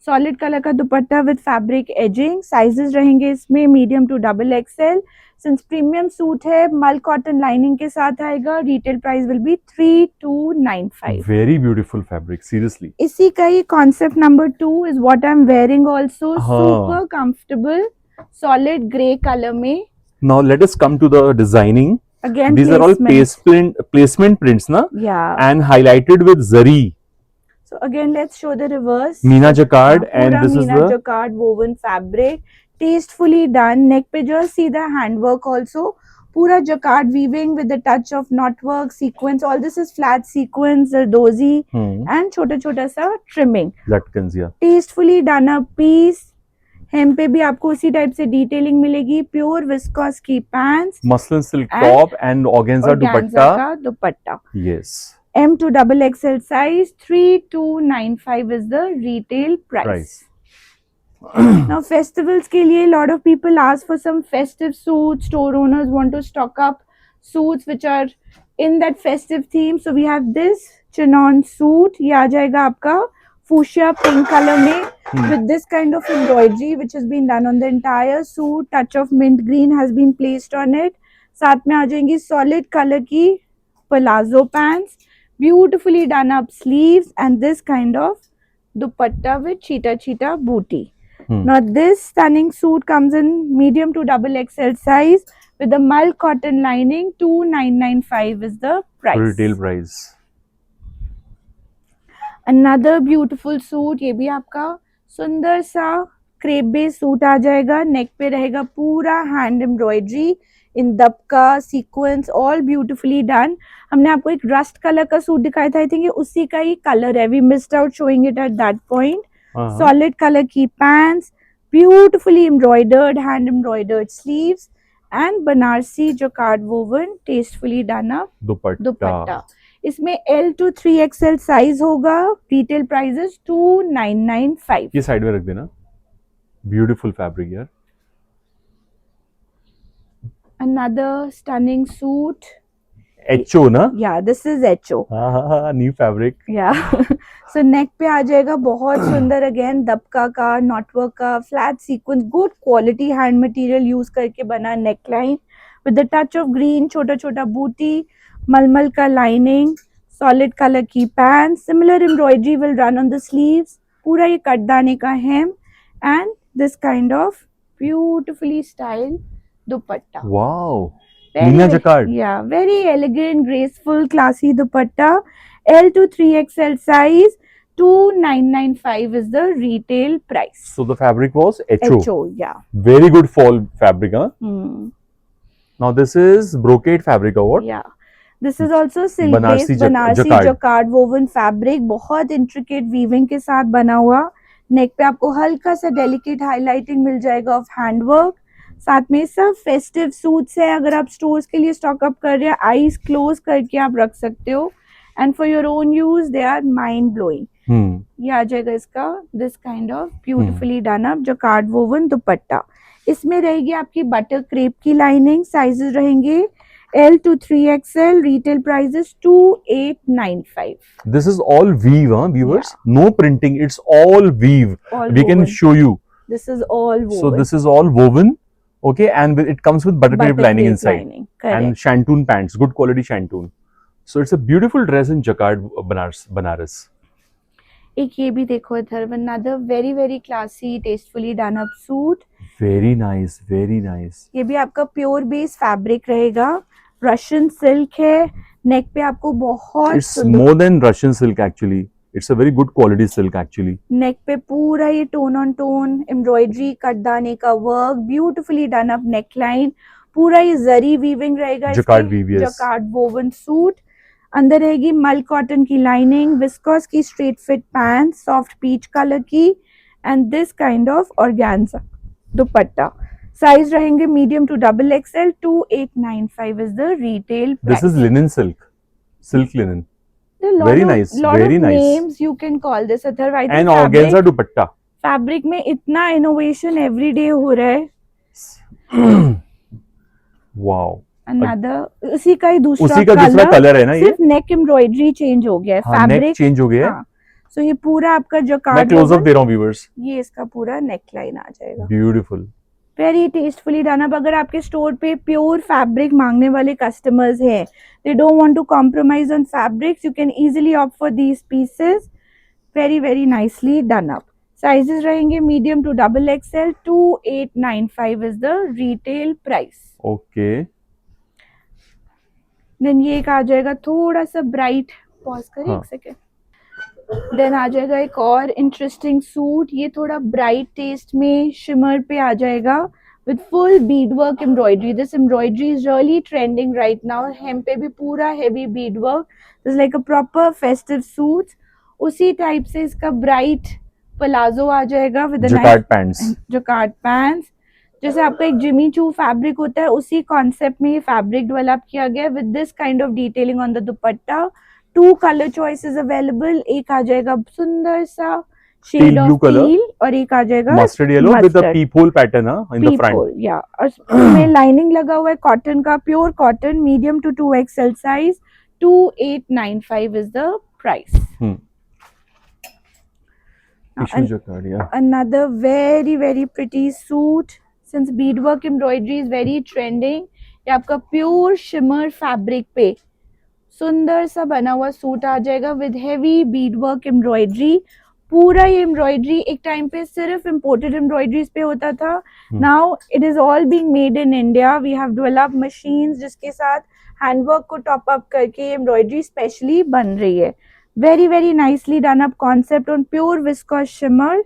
Solid colour का dupatta with fabric edging. Sizes रहेंगे इसमें medium to double XL. Since premium suit है, मल कॉटन लाइनिंग के साथ आएगा। Retail price will be 3295। Very beautiful fabric. Seriously. इसी का ही concept number 2 is what I am wearing also. हाँ। Super comfortable solid grey colour में। Now let us come to the designing. Again These are all placement prints, na? या And highlighted with zari. So again, let's show the reverse. Meena jacquard, and पूरा this is Meena the jacquard woven fabric, tastefully done. Neck पे just see the handwork also. पूरा jacquard weaving with a touch of knotwork, sequence. All this is flat sequence, zardozi, and छोटा छोटा सा trimming. latkans, yeah. Tastefully done up piece. hem पे भी आपको उसी type से डिटेलिंग मिलेगी। प्योर विस्कोस की pants, Muslin silk And top and organza dupatta. का दुपट्टा। Yes. M to double XL size, 3295 is the retail price. Now festivals के लिए lot of people ask for some festive suits. Store owners want to stock up suits which are in that festive theme. So we have this chinon suit. ये आ जाएगा आपका fuchsia pink color में with this kind of embroidery which has been done on the entire suit. Touch of mint green has been placed on it. साथ में आ जाएंगी solid color की palazzo pants. Beautifully done up sleeves and this kind of dupatta with cheetah booty. Now this stunning suit comes in medium to double XL size with a mull cotton lining. 2995 is the price. Retail price. Another beautiful suit, ये भी आपका सुंदर सा crepe base suit आ जाएगा। नेक पे रहेगा पूरा हैंड एम्ब्रॉयडरी इन दबका सीक्वेंस, ऑल ब्यूटिफुली डन। हमने आपको एक रस्ट कलर का सूट दिखाया था, आई थिंक ये उसी का ही कलर है। We missed out showing it at that point. Solid colour की pants, beautifully embroidered hand embroidered sleeves and Banarasi jacquard woven tastefully done up dupatta. इसमें L to 3XL साइज होगा। Retail price 2995। ये side में रख देना। ब्यूटीफुल फैब्रिक यार। Another stunning suit. HO ना? Yeah, this is HO. हाँ, new fabric. Yeah. So neck पे आ जाएगा बहुत सुंदर अगेन दबका का, नॉटवर्क का, flat sequence, good quality hand material use करके बना neck line with the touch of green, छोटा छोटा बूटी, मलमल का लाइनिंग, सॉलिड कलर की pant, similar embroidery will run on the sleeves. पूरा ये कटदाने का hem and this kind of beautifully style dupatta. Wow, meena jacquard. Yeah, very elegant, graceful, classy dupatta. L to 3XL size, 2995 is the retail price. So the fabric was HO. HO, yeah. Very good fall fabric, huh? Hmm. Now this is brocade fabric or what? Yeah. This is also silk Banarsi based Banarsi jacquard. jacquard woven fabric, बहुत intricate weaving के साथ बना हुआ। नेक पे आपको हल्का सा delicate highlighting मिल जाएगा ऑफ हैंडवर्क। साथ में सब फेस्टिव सूट्स है, अगर आप स्टोर्स के लिए स्टॉक अप कर रहे हैं, आईज क्लोज करके आप रख सकते हो। and for your own use they are mind blowing. हम्म ये आ जाएगा इसका this kind of beautifully done up jacquard woven दुपट्टा. इसमें रहेगी आपकी बटर क्रेप की लाइनिंग. साइजेस रहेंगे L to 3XL. Retail price is 2895. This is all weave, huh, viewers? No printing. It's all weave. All We can woven. show you. This is all woven. So this is all woven. Okay, and it comes with butter crepe lining crepe inside lining. Correct. and shantoon pants, good quality shantoon. So it's a beautiful dress in jacquard Banaras. एक ये भी देखो इधर. Another very very classy, tastefully done up suit. Very nice, very nice. ये भी आपका pure base fabric रहेगा. Russian silk है. नेक पे आपको बहुत It's more than Russian silk actually. It's a very good quality silk actually. नेक पे पूरा ये टोन ऑन टोन एम्ब्रॉयडरी कटदाने का work. Beautifully done up neck line. पूरा ये जरी वीविंग रहेगा. Jacquard weave, yes. Jacquard woven suit. अंदर रहेगी मल कॉटन की लाइनिंग. विस्कोस की straight fit pant soft peach colour की and this kind of organza dupatta. Size रहेंगे medium to double XL. 2895 is the retail price. This is linen silk, silk linen. There are very nice, lot very of nice. names you can call this. Atharva, I think And organza dupatta. Fabric में इतना innovation every day हो रहा है. Wow. Another उसी का ही उसी का दूसरा दूसरा कलर है ना ये. सिर्फ नेक एम्ब्रॉयडरी चेंज हो गया है. हाँ, neck फैब्रिक change हो गया है. सो ये पूरा आपका जो मैं कार्ड क्लोज अप दे रहा हूँ व्यूअर्स. ये इसका पूरा नेक लाइन आ जाएगा. Beautiful. Very tastefully done up. अगर आपके स्टोर पे प्योर फैब्रिक मांगने वाले कस्टमर्स हैं, they don't want to compromise on fabrics, you can easily opt for these pieces. Very very nicely done up. Sizes रहेंगे medium to double XL. 2895 is the retail price. Okay. Then ये एक आ जाएगा थोड़ा सा bright. Pause करें हाँ. एक सेकेंड. देन आ जाएगा एक और इंटरेस्टिंग सूट. ये थोड़ा ब्राइट टेस्ट में शिमर पे आ जाएगा with full bead work embroidery. This embroidery is really trending right now. Hem पे भी पूरा heavy bead work. This like a proper festive suit. उसी टाइप से इसका ब्राइट पलाजो आ जाएगा with jacquard pants. Jacquard pants. जैसे आपका एक जिमी चू फैब्रिक होता है, उसी कॉन्सेप्ट में ये फैब्रिक डेवलप किया गया with this kind of detailing on the dupatta. 2 colour choices available. एक आ जाएगा सुंदर सा shade blue of color. Teal और एक आ जाएगा mustard yellow with a peep hole pattern in the front. या और इसमें लाइनिंग लगा हुआ है कॉटन का. Pure cotton. Medium to 2XL size. 2895 is the price. Tissue jacquard. या. Another very very pretty suit. Since beadwork embroidery is very trending, ये आपका प्योर शिमर फैब्रिक पे सुंदर सा बना हुआ सूट आ जाएगा विद हेवी बीडवर्क एम्ब्रॉयडरी. पूरा ये एम्ब्रॉयडरी एक टाइम पे सिर्फ इम्पोर्टेड एम्ब्रॉयडरीज पे होता था. Now it is all being made in India. We have developed machines जिसके साथ हैंडवर्क को टॉप अप करके एम्ब्रॉयडरी स्पेशली बन रही है. Very very nicely done up concept on pure viscose shimmer.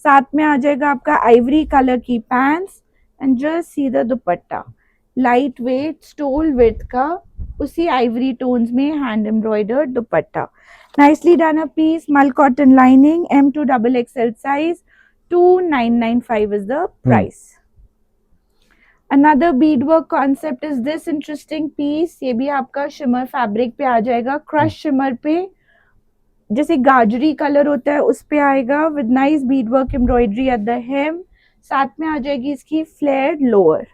साथ में आ जाएगा आपका आइवरी कलर की pants and just see the dupatta. Light weight stole with का उसी आइवरी टोन्स में hand embroidered dupatta. nicely done a piece. Mull cotton lining. M to XXL size. 2995 is the price. Another beadwork concept is this interesting piece. ये भी आपका shimmer fabric पे आ जाएगा. Crush shimmer पे जैसे गाजरी कलर होता है उस पे आएगा with nice beadwork embroidery at the hem. साथ में आ जाएगी इसकी flared lower.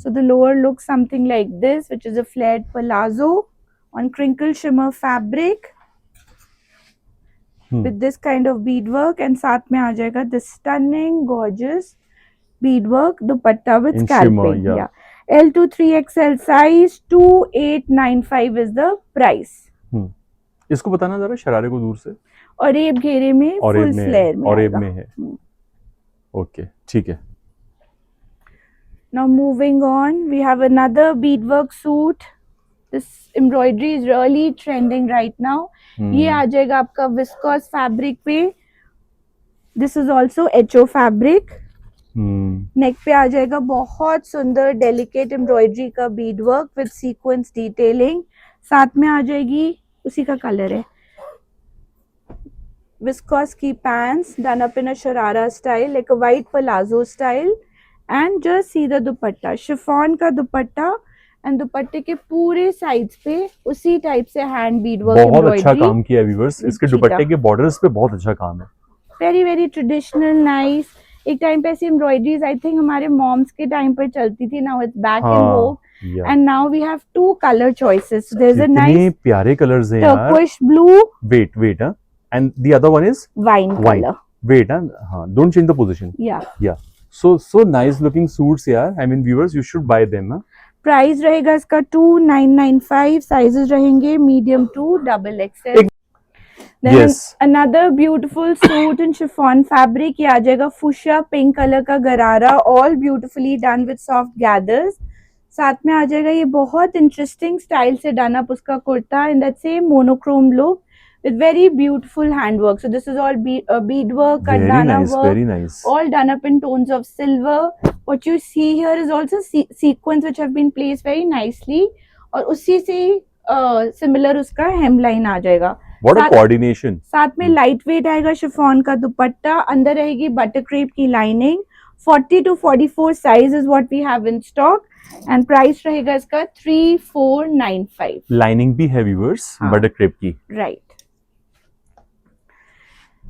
So the lower looks something like this, which is a flared palazzo on crinkle shimmer fabric with this kind of beadwork, and साथ में आ जाएगा this stunning gorgeous beadwork dupatta with In scalping. shimmer, yeah. L to 3XL size. 2895 is the price. इसको बताना जरा शरारे को दूर से. और एब घेरे में फुल फ्लेयर में और एब आएगा. में है. ओके ठीक है. Now moving on, we have another beadwork suit. This embroidery is really trending right now. ये आ जाएगा आपका viscose fabric पे. This is also HO fabric. नेक पे आ जाएगा बहुत सुंदर डेलिकेट एम्ब्रॉयडरी का beadwork with sequence detailing. साथ में आ जाएगी उसी का कलर है viscose की pants done up in a sharara style, like a white palazzo style. And just see the dupatta. Chiffon का दुपट्टा एंड दुपट्टे के पूरे साइड्स पे उसी टाइप से हैंड बीड वर्क बहुत अच्छा एम्ब्रॉयडरी, काम किया है व्यूअर्स, इसके चीटा। दुपट्टे के बॉर्डर्स पे बहुत अच्छा काम है। Very very traditional nice. एक टाइम पे ऐसी एम्ब्रॉयडरीज आई थिंक हमारे मॉम्स के टाइम पे चलती थी, now it's back in vogue या and now we have two colour choices. There is a इतने नाइस प्यारे कलर्स हैं यार। Turquoise blue, wait and the other one is wine wine. Colour, wait हाँ, डोंट चेंज द पोजीशन। या so nice looking suits यार, I mean viewers you should buy them। Price रहेगा इसका 2995, sizes रहेंगे medium to double XL. Then Yes. another beautiful suit in chiffon fabric, ये आ जाएगा fuchsia pink colour का गरारा, all beautifully done with soft gathers। साथ में आ जाएगा ये बहुत इंटरेस्टिंग स्टाइल से डन अप उसका kurta in that same monochrome look with very beautiful handwork. So this is all bead work, Very Kardana nice, work, very nice। all done up in tones of silver. What you see here is also sequins which have been placed very nicely, और उसी से similar उसका hemline आ जाएगा। What a coordination। साथ में light weight आएगा chiffon का दुपट्टा, अंदर रहेगी बटर क्रेप की lining. 40 to 44 size is what we have in stock and price रहेगा इसका 3495। लाइनिंग भी है व्यूअर्स बटर क्रेप की, right.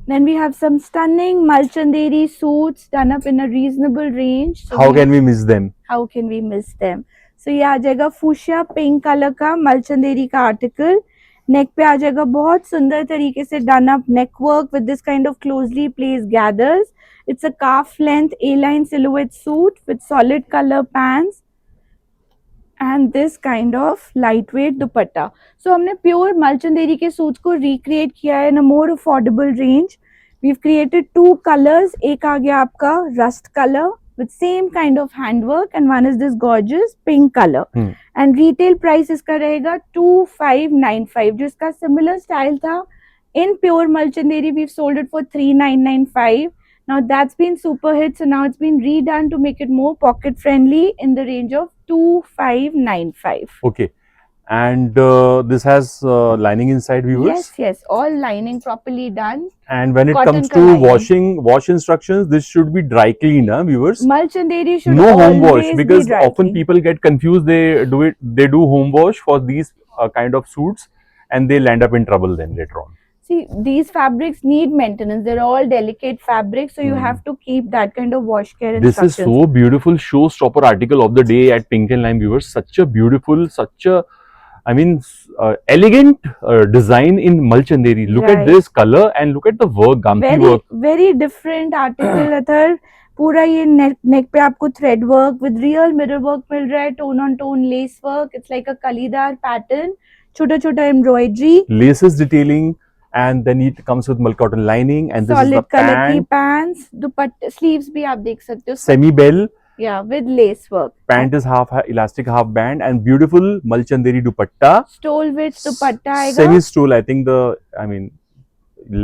Then we have some stunning Malchanderi suits done up in a reasonable range. So how can we miss them? How can we miss them? So ये आ जाएगा fuchsia pink colour का Malchanderi का article, neck पे आ जाएगा बहुत सुंदर तरीके से done up neck work with this kind of closely placed gathers. It's a calf length A line silhouette suit with solid colour pants and this kind of light weight dupatta. So हमने pure Malchanderi के suits को recreate किया है in a more affordable range. We've created two colours, एक आ गया आपका rust colour with same kind of handwork and one is this gorgeous pink color and retail price इसका रहेगा 2595, जो इसका similar style था in pure Malchanderi we've sold it for 3995। now that's been super hit, so now it's been redone to make it more pocket friendly in the range of 2595। okay, and this has lining inside viewers? Yes, all lining properly done। And when it Cotton comes ka to lining. wash instructions, this should be dry clean, viewers? Malchanderi should No home wash, always because be dry often clean. people get confused. They do home wash for these kind of suits and they'll end up in trouble then later on. See, these fabrics need maintenance. They're all delicate fabrics, so you have to keep that kind of wash care This is instructions. so beautiful showstopper article of the day at Pink and Lime, viewers. Such a beautiful, I mean, elegant design in Malchanderi. Look at Right. this color and look at the work, Gamti Very, work. very different article, Athar. पूरा ये neck पे आपको thread work with real mirror work मिल रहा है, tone on tone lace work. It's like a कलीदार pattern, छोटा छोटा embroidery, Laces detailing, and then it comes with multi cotton lining, and this is solid the colour की pant, pants, दुपट्टे sleeves भी आप देख सकते हो, semi bell. या with lace work. Pant is half elastic, half band, and beautiful Malchanderi dupatta. Stole with dupatta आएगा, Semi stole, I think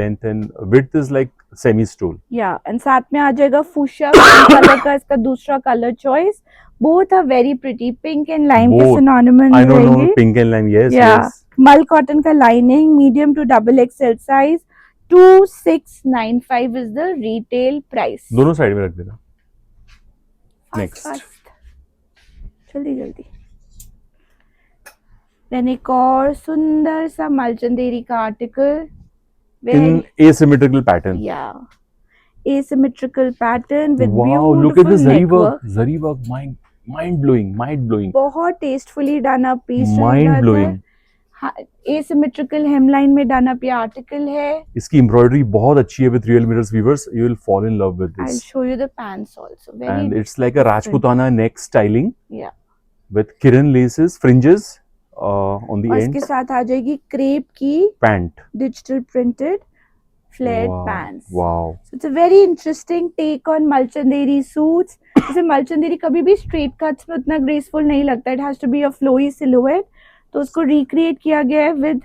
length and width is like semi stole. या and साथ में आ जाएगा fuchsia कलर का इसका दूसरा colour choice. Both are very pretty, pink and lime के Both. Synonymous I don't know, रहेंगे। Pink and Lime, yes, या yes. मल कॉटन का lining, medium to double XL size, 2695 is the retail price. दोनों side में रख देना। Next. जल्दी जल्दी। देन एक और सुंदर सा मलचंदेरी का article, In asymmetrical pattern. yeah, asymmetrical pattern with Wow, beautiful look at the zari neck work. Zari work, mind blowing. बहुत tastefully done up piece, Mind blowing. asymmetrical hemline में डन अप ये article है। इसकी embroidery बहुत अच्छी है with real mirrors, viewers. You will fall in love with I'll this. show you the pants also. Very And it's like a Rajputana neck styling yeah. with Kiran laces, fringes on the और इसके ends. साथ आ जाएगी crepe की Pant. Digital printed flared Wow. Pants. Wow. So it's a very interesting take on Malchanderi suits. जैसे Malchanderi कभी भी straight cuts में उतना graceful नहीं लगता, it has to be a flowy silhouette, तो उसको recreate किया गया है with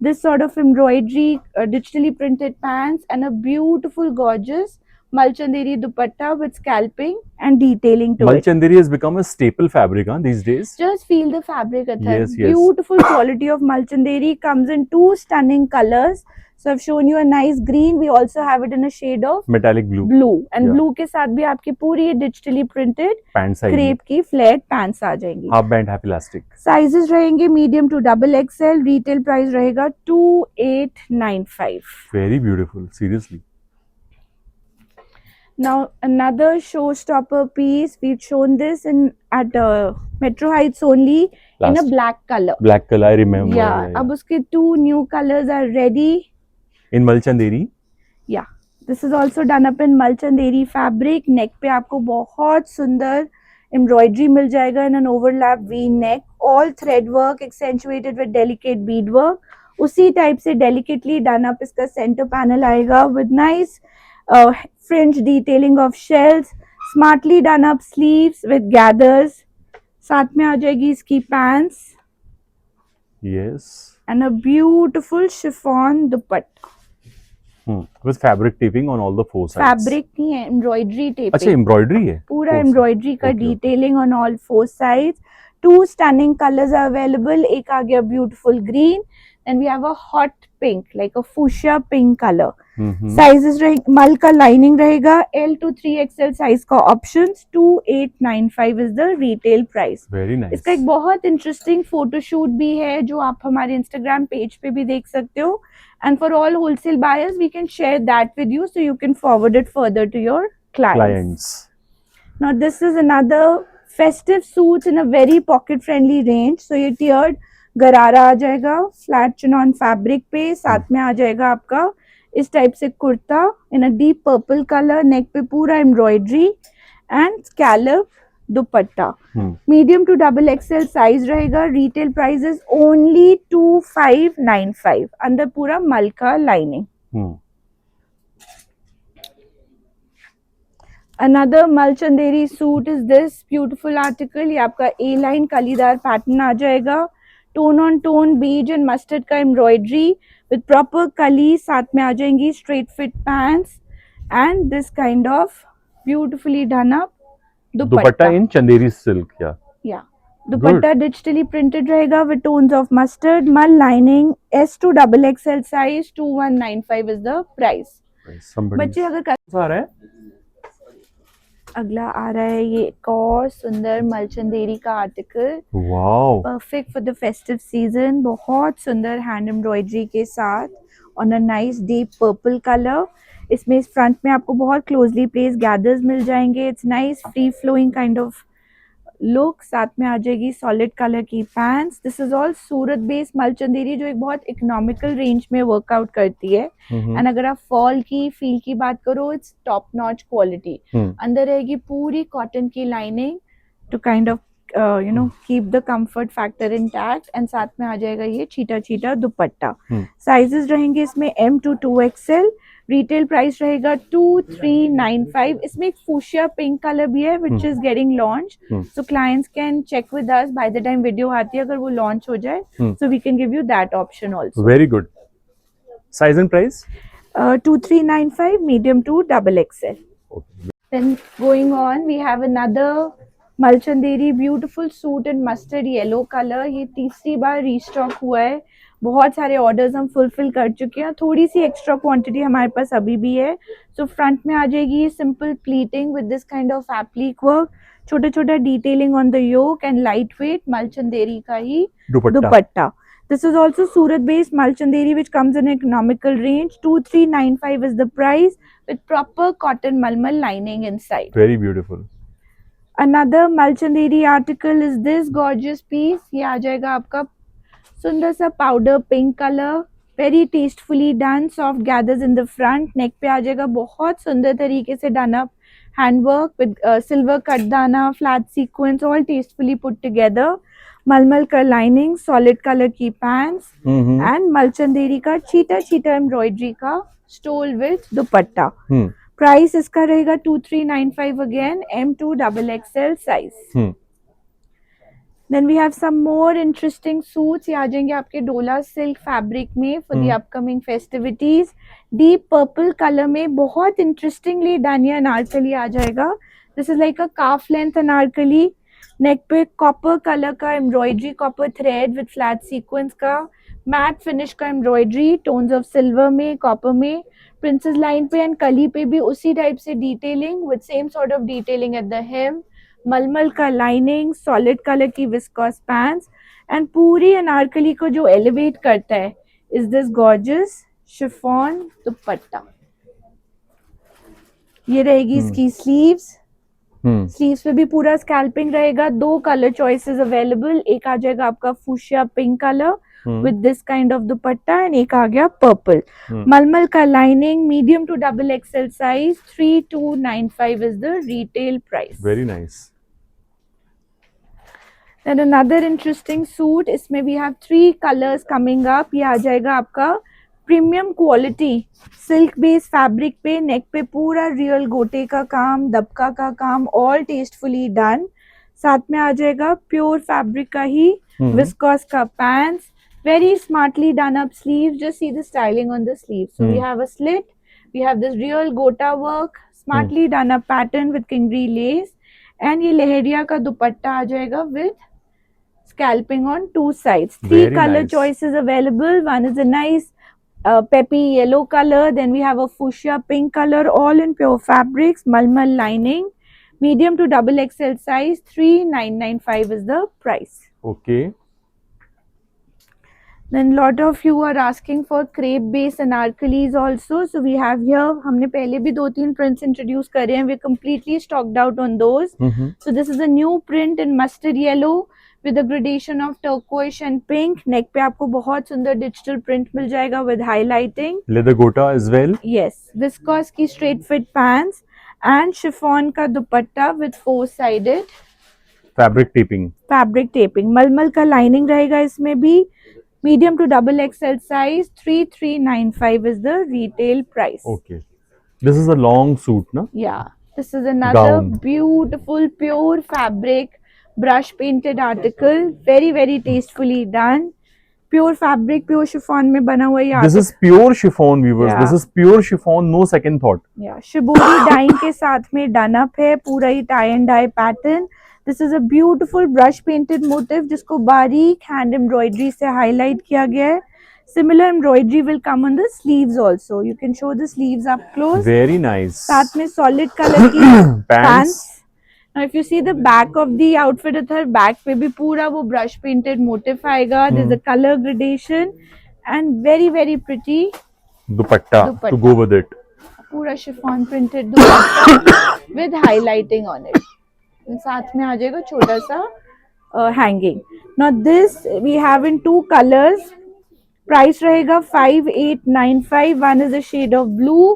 this sort of embroidery, digitally printed pants and a beautiful gorgeous Malchanderi dupatta with scalping and detailing to it. Malchanderi has become a staple fabric these days. Just feel the fabric, Athar. Yes, yes. Beautiful quality of Malchanderi, comes in two stunning colors. So I've shown you a nice green. We also have it in a shade of metallic blue blue. And Yeah. blue के साथ भी आपकी पूरी digitally printed pant size crepe की flared pants आ जाएंगी. Half band half elastic Sizes रहेंगे medium to XXL. Retail price रहेगा 2895. Very beautiful seriously Now another showstopper piece. We've shown this at Metro Heights only in a Last. black color. Black colour I remember Yeah. अब उसके 2 new colors are ready. In मलचंदेरी Yeah. This is also done up in Malchanderi fabric. Neck पे आपको बहुत सुंदर embroidery मिल जाएगा in an overlap V neck. All thread work accentuated with delicate bead work. उसी type से delicately done up इसका center panel आएगा with nice fringe detailing of shells. Smartly done up sleeves with gathers. साथ में आ जाएगी इसकी pants yes and a beautiful chiffon dupatta. With fabric taping on all the four sides fabric नहीं है, embroidery taping. अच्छा embroidery है पूरा Four एम्ब्रॉयडरी का Okay, okay. Detailing on all 4 sides. 2 stunning colours are available. एक आ गया beautiful green and we have a hot pink like a fuchsia pink colour. Sizes रहे मल का लाइनिंग रहेगा. L to 3XL साइज का options. 2895 is the retail price. Very nice इसका एक बहुत इंटरेस्टिंग फोटोशूट भी है जो आप हमारे इंस्टाग्राम पेज पे भी देख सकते हो. And for all wholesale buyers, we can share that with you so you can forward it further to your clients. Now this is another festive suits in a very pocket friendly range. So ये tiered गरारा आ जाएगा flat chinon fabric पे. साथ में आ जाएगा आपका इस टाइप से kurta in a deep purple color. neck पे पूरा embroidery and scallop dupatta. Medium to XXL size रहेगा. Retail price is only 2595. अंदर पूरा मल का lining. Another Malchanderi suit is this beautiful article. ये आपका ए लाइन कलीदार पैटर्न आ जाएगा. Tone on tone beige and mustard का एम्ब्रॉयडरी विद प्रॉपर कली. साथ में आ जाएंगी straight fit pants and this kind of beautifully done up dupatta in Chanderi silk या दुपट्टा डिजिटली प्रिंटेड रहेगा विद टोन्स ऑफ मस्टर्ड. मल lining. S to XXL size. 2195 is the price. बच्चे अगर आ रहा है अगला आ रहा है ये एक और सुंदर मलचंदेरी का article. Wow perfect for the festive season. बहुत सुंदर हैंड एम्ब्रॉयडरी के साथ on a nice deep purple colour. इसमें फ्रंट में आपको बहुत क्लोजली प्लेस गैदर्स मिल जाएंगे. It's nice free flowing kind of look. साथ में आ जाएगी सॉलिड कलर की pants. This is all Surat based Malchanderi जो एक बहुत इकोनॉमिकल रेंज में वर्कआउट करती है. एंड अगर आप फॉल की फील की बात करो इट्स टॉप नॉच क्वालिटी. अंदर रहेगी पूरी कॉटन की lining to kind of keep the comfort factor intact. And साथ में आ जाएगा ये चीटा चीटा दुपट्टा. साइजेस रहेंगे इसमें M to 2XL. Retail price रहेगा 2395. इसमें एक फूशिया पिंक कलर भी है which is getting launch. So clients can check with us by the time video आती है अगर वो लॉन्च हो जाए. So we can give you that option also. Very good. Size and price 2395 medium to XXL. Then going on we have another Malchanderi beautiful suit in mustard yellow colour. ये तीसरी बार restock हुआ है. बहुत सारे ऑर्डर्स हम fulfil कर चुके हैं. थोड़ी सी एक्स्ट्रा क्वांटिटी हमारे पास अभी भी है. सो फ्रंट में आ जाएगी simple pleating with this kind of applique work. छोटा छोटा detailing on the yoke and light weight Malchanderi का ही दुपट्टा. This is also Surat based Malchanderi which comes in economical range. 2395 is the price with proper cotton malmal lining inside. Very beautiful. Another Malchanderi article is this gorgeous piece. ये आ जाएगा आपका सुंदर सा powder pink color. Very tastefully done. Soft gathers in the front. Neck पे आ जाएगा बहुत सुंदर तरीके से done up handwork with silver cut dana, flat sequins, all tastefully put together. मलमल का लाइनिंग, सॉलिड कलर की पैंट्स एंड मलचंदेरी का चीटा चीटा एम्ब्रॉयडरी का स्टोल विद दुपट्टा. प्राइस इसका रहेगा 2395 again. M to XXL size. Then we have some more interesting suits. ये आ जाएंगे आपके डोला सिल्क फैब्रिक में for the upcoming festivities. Deep purple colour में बहुत इंटरेस्टिंगली डन अनारकली आ जाएगा. This is like a calf length anarkali. Neck पे कॉपर कलर का embroidery, copper thread with flat sequence का, मैट फिनिश का एम्ब्रॉयडरी, टोन्स ऑफ सिल्वर में, कॉपर में, प्रिंसेस लाइन पे एंड कली पे भी उसी टाइप से detailing with same sort of detailing at the hem, मलमल का लाइनिंग, सॉलिड कलर की विस्कॉस पैंट्स एंड पूरी अनारकली को जो एलिवेट करता है is this gorgeous chiffon dupatta. ये रहेगी इसकी स्लीव्स। स्लीव्स पे भी पूरा स्कैल्पिंग रहेगा। 2 कलर चॉइसेस अवेलेबल, एक आ जाएगा आपका fuchsia pink colour with this kind of dupatta and एक आ गया पर्पल। मलमल का lining, medium to double XL size, 3295 is the retail price. Very nice. Then another interesting suit, इसमें we have 3 colors coming up। ये आ जाएगा आपका premium quality silk base fabric पे, नेक पे पूरा रियल गोटे का काम, दबका का काम, ऑल टेस्टफुली डन। साथ में आ जाएगा प्योर फैब्रिक का ही विस्कॉस का pants, very smartly done up sleeve. Just see the styling on the sleeve. So we have a slit, we have this real gota work, smartly done up pattern with किंगरी lace and ये लहरिया का दुपट्टा आ जाएगा with scalping on 2 sides. 3 Very color nice. choices available. One is a nice peppy yellow color, then we have a fuchsia pink color, all in pure fabrics, malmal lining, medium to double XL size, 3995 is the price. Okay. Then lot of you are asking for crepe based anarkalis also, so we have here, हमने पहले भी 2-3 prints introduce करे हैं, we're completely stocked out on those. So this is a new print in mustard yellow with a gradation of turquoise and pink. Neck पे आपको बहुत सुंदर digital print मिल जाएगा with highlighting. Leather gota as well. Yes, viscose की straight fit pants and chiffon का दुपट्टा with 4-sided Fabric taping. fabric taping. मलमल का lining रहेगा इसमें भी, medium to double XL size, 3395 is the retail price. Okay. This is a long suit, na? Yeah, this is another Gown. beautiful pure fabric brush painted article, very tastefully done, pure fabric, pure chiffon में बना हुआ ये This is pure chiffon, viewers. Yeah. This is pure chiffon, no second thought. yeah, shibori dyeing के साथ में done up है, पूरा ही tie and dye pattern. This is a beautiful brush painted motif जिसको बारीक hand embroidery से highlight किया गया है. Similar embroidery will come on the sleeves also. You can show the sleeves up close. Very nice. साथ में solid color की Pants. Now if you see the back of the outfit with her, back पे भी पूरा वो brush painted motif आएगा. There's a color gradation and very pretty Dupatta to go with it. पूरा chiffon printed dupatta with highlighting on it. साथ में आ जाएगा छोटा सा hanging. Now this we have in 2 colors. Price रहेगा 5895. One is a shade of blue,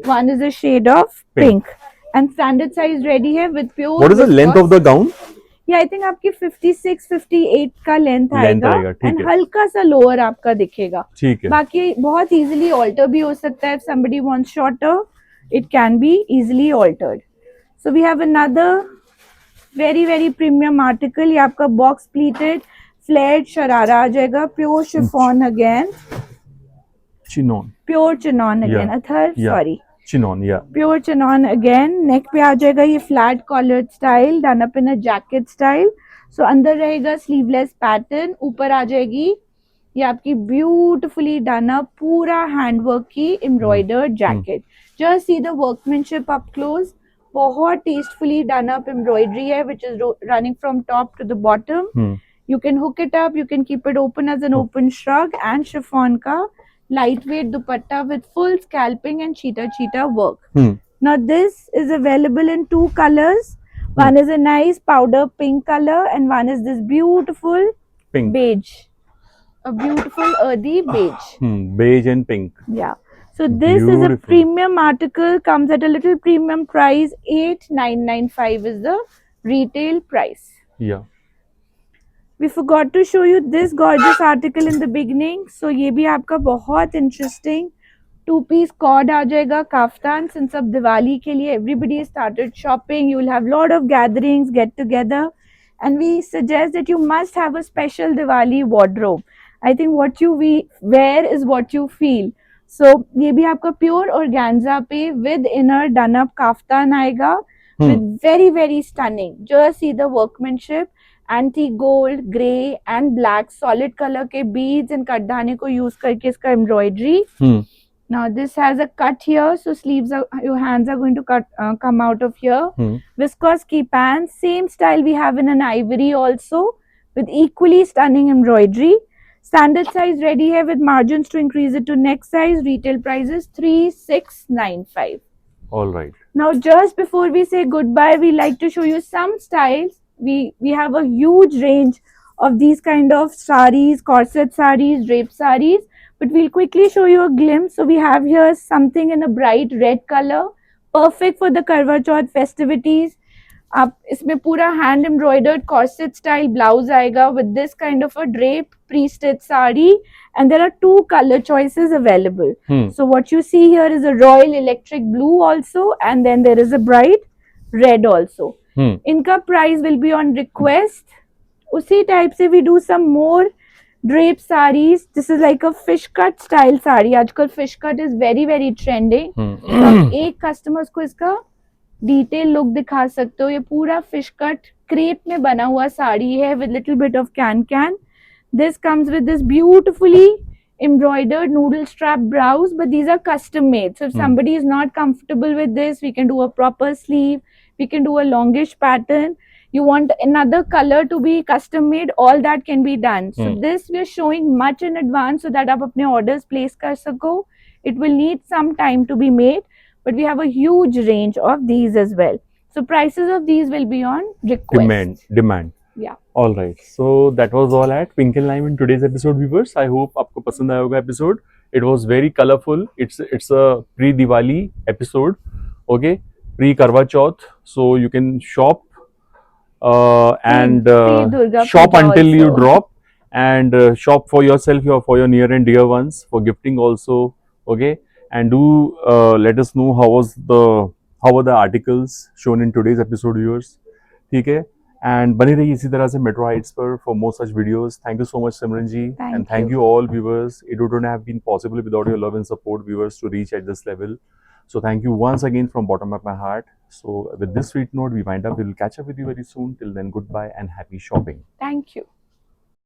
one is a shade of pink. And standard size ready है with pure. What is the length of the gown? Yeah, I think आपकी 56-58 का length आएगा ठीक and है। हल्का सा lower आपका दिखेगा। ठीक है। बाकी बहुत इजीली ऑल्टर भी हो सकता है। If somebody wants shorter, it can be easily altered. So we have another very premium article. ये आपका box pleated flared शरारा आ जाएगा, pure chiffon again, Chinon. pure chinon again. Yeah. Other Yeah. sorry. Chinon, yeah. Pure chinon again. Neck पे आ जाएगा ये flat collared style, done up in a jacket style. So अंदर रहेगा sleeveless pattern, ऊपर आ जाएगी ये आपकी ब्यूटिफुली डन अप पूरा हैंडवर्क की embroidered jacket. Just see the workmanship up close, बहुत टेस्टफुली डन अप एम्ब्रॉयडरी है which is running from top to the bottom. You can hook it up, you can keep it open as an open shrug and chiffon का lightweight dupatta with full scalping and cheetah work. Now this is available in 2 colors. One is a nice powder pink color and one is this beautiful Pink. beige, a beautiful earthy beige. Beige and pink. Yeah, so this is a Beautiful. premium article, comes at a little premium price. 8995 is the retail price. Yeah. We forgot to show you this gorgeous article in the beginning. So ये भी आपका बहुत interesting 2-piece cord आ जाएगा kaftan. Since अब दिवाली के लिए everybody has started shopping, you will have lot of gatherings, get together, and we suggest that you must have a special Diwali wardrobe. I think what you wear is what you feel. So ये भी आपका pure organza पे with inner done up kaftan आएगा with very stunning. Just see the workmanship, antique gold, grey and black solid color के beads and कटदाने को use करके इसका embroidery. Now this has a cut here, so sleeves are, your hands are going to come out of here. Viscose key pants, same style we have in an ivory also, with equally stunning embroidery. Standard size ready here with margins to increase it to next size. Retail price is 3695. All right. Now just before we say goodbye, we like to show you some styles. We have a huge range of these kind of sarees, corset sarees, drape sarees, but we'll quickly show you a glimpse. So we have here something in a bright red color, perfect for the Karwa Chauth festivities. आप इसमें पूरा hand embroidered corset style blouse आएगा with this kind of a drape pre-stitched sari, and there are two color choices available. So what you see here is a royal electric blue also, and then there is a bright red also. इनका price will be on request. उसी type से we do some more drape sarees. This is like a fish cut style sari. आजकल fish cut is very trending. तो आप एक customers को इसका detail look दिखा सकते हो. ये पूरा फिश कट क्रेप में बना हुआ साड़ी है with little bit of can. This comes with this beautifully embroidered noodle strap blouse, but these are custom made. So if somebody is not comfortable with this, we can do a proper sleeve, we can do a longish pattern. You want another color to be custom made, all that can be done. So this we are showing much in advance so that आप अपने orders place कर सको. It will need some time to be made, but we have a huge range of these as well. So prices of these will be on request. Demand. Yeah. All right. So that was all at Pink and Lime in today's episode, viewers. I hope आपको पसंद आया होगा episode. It was very colorful. It's a pre-Diwali episode. Okay, pre-Karwa Chauth. So you can shop and shop until you drop, and shop for yourself, for your near and dear ones, for gifting also. Okay. And do let us know how were the articles shown in today's episode, viewers. ठीक है, and बने रहिए इसी तरह से Metro Heights पर for more such videos. Thank you so much, Simran ji, and thank you all viewers. It wouldn't have been possible without your love and support, viewers, to reach at this level. So thank you once again from bottom of my heart. So with this sweet note, we wind up. We will catch up with you very soon. Till then, goodbye and happy shopping. Thank you.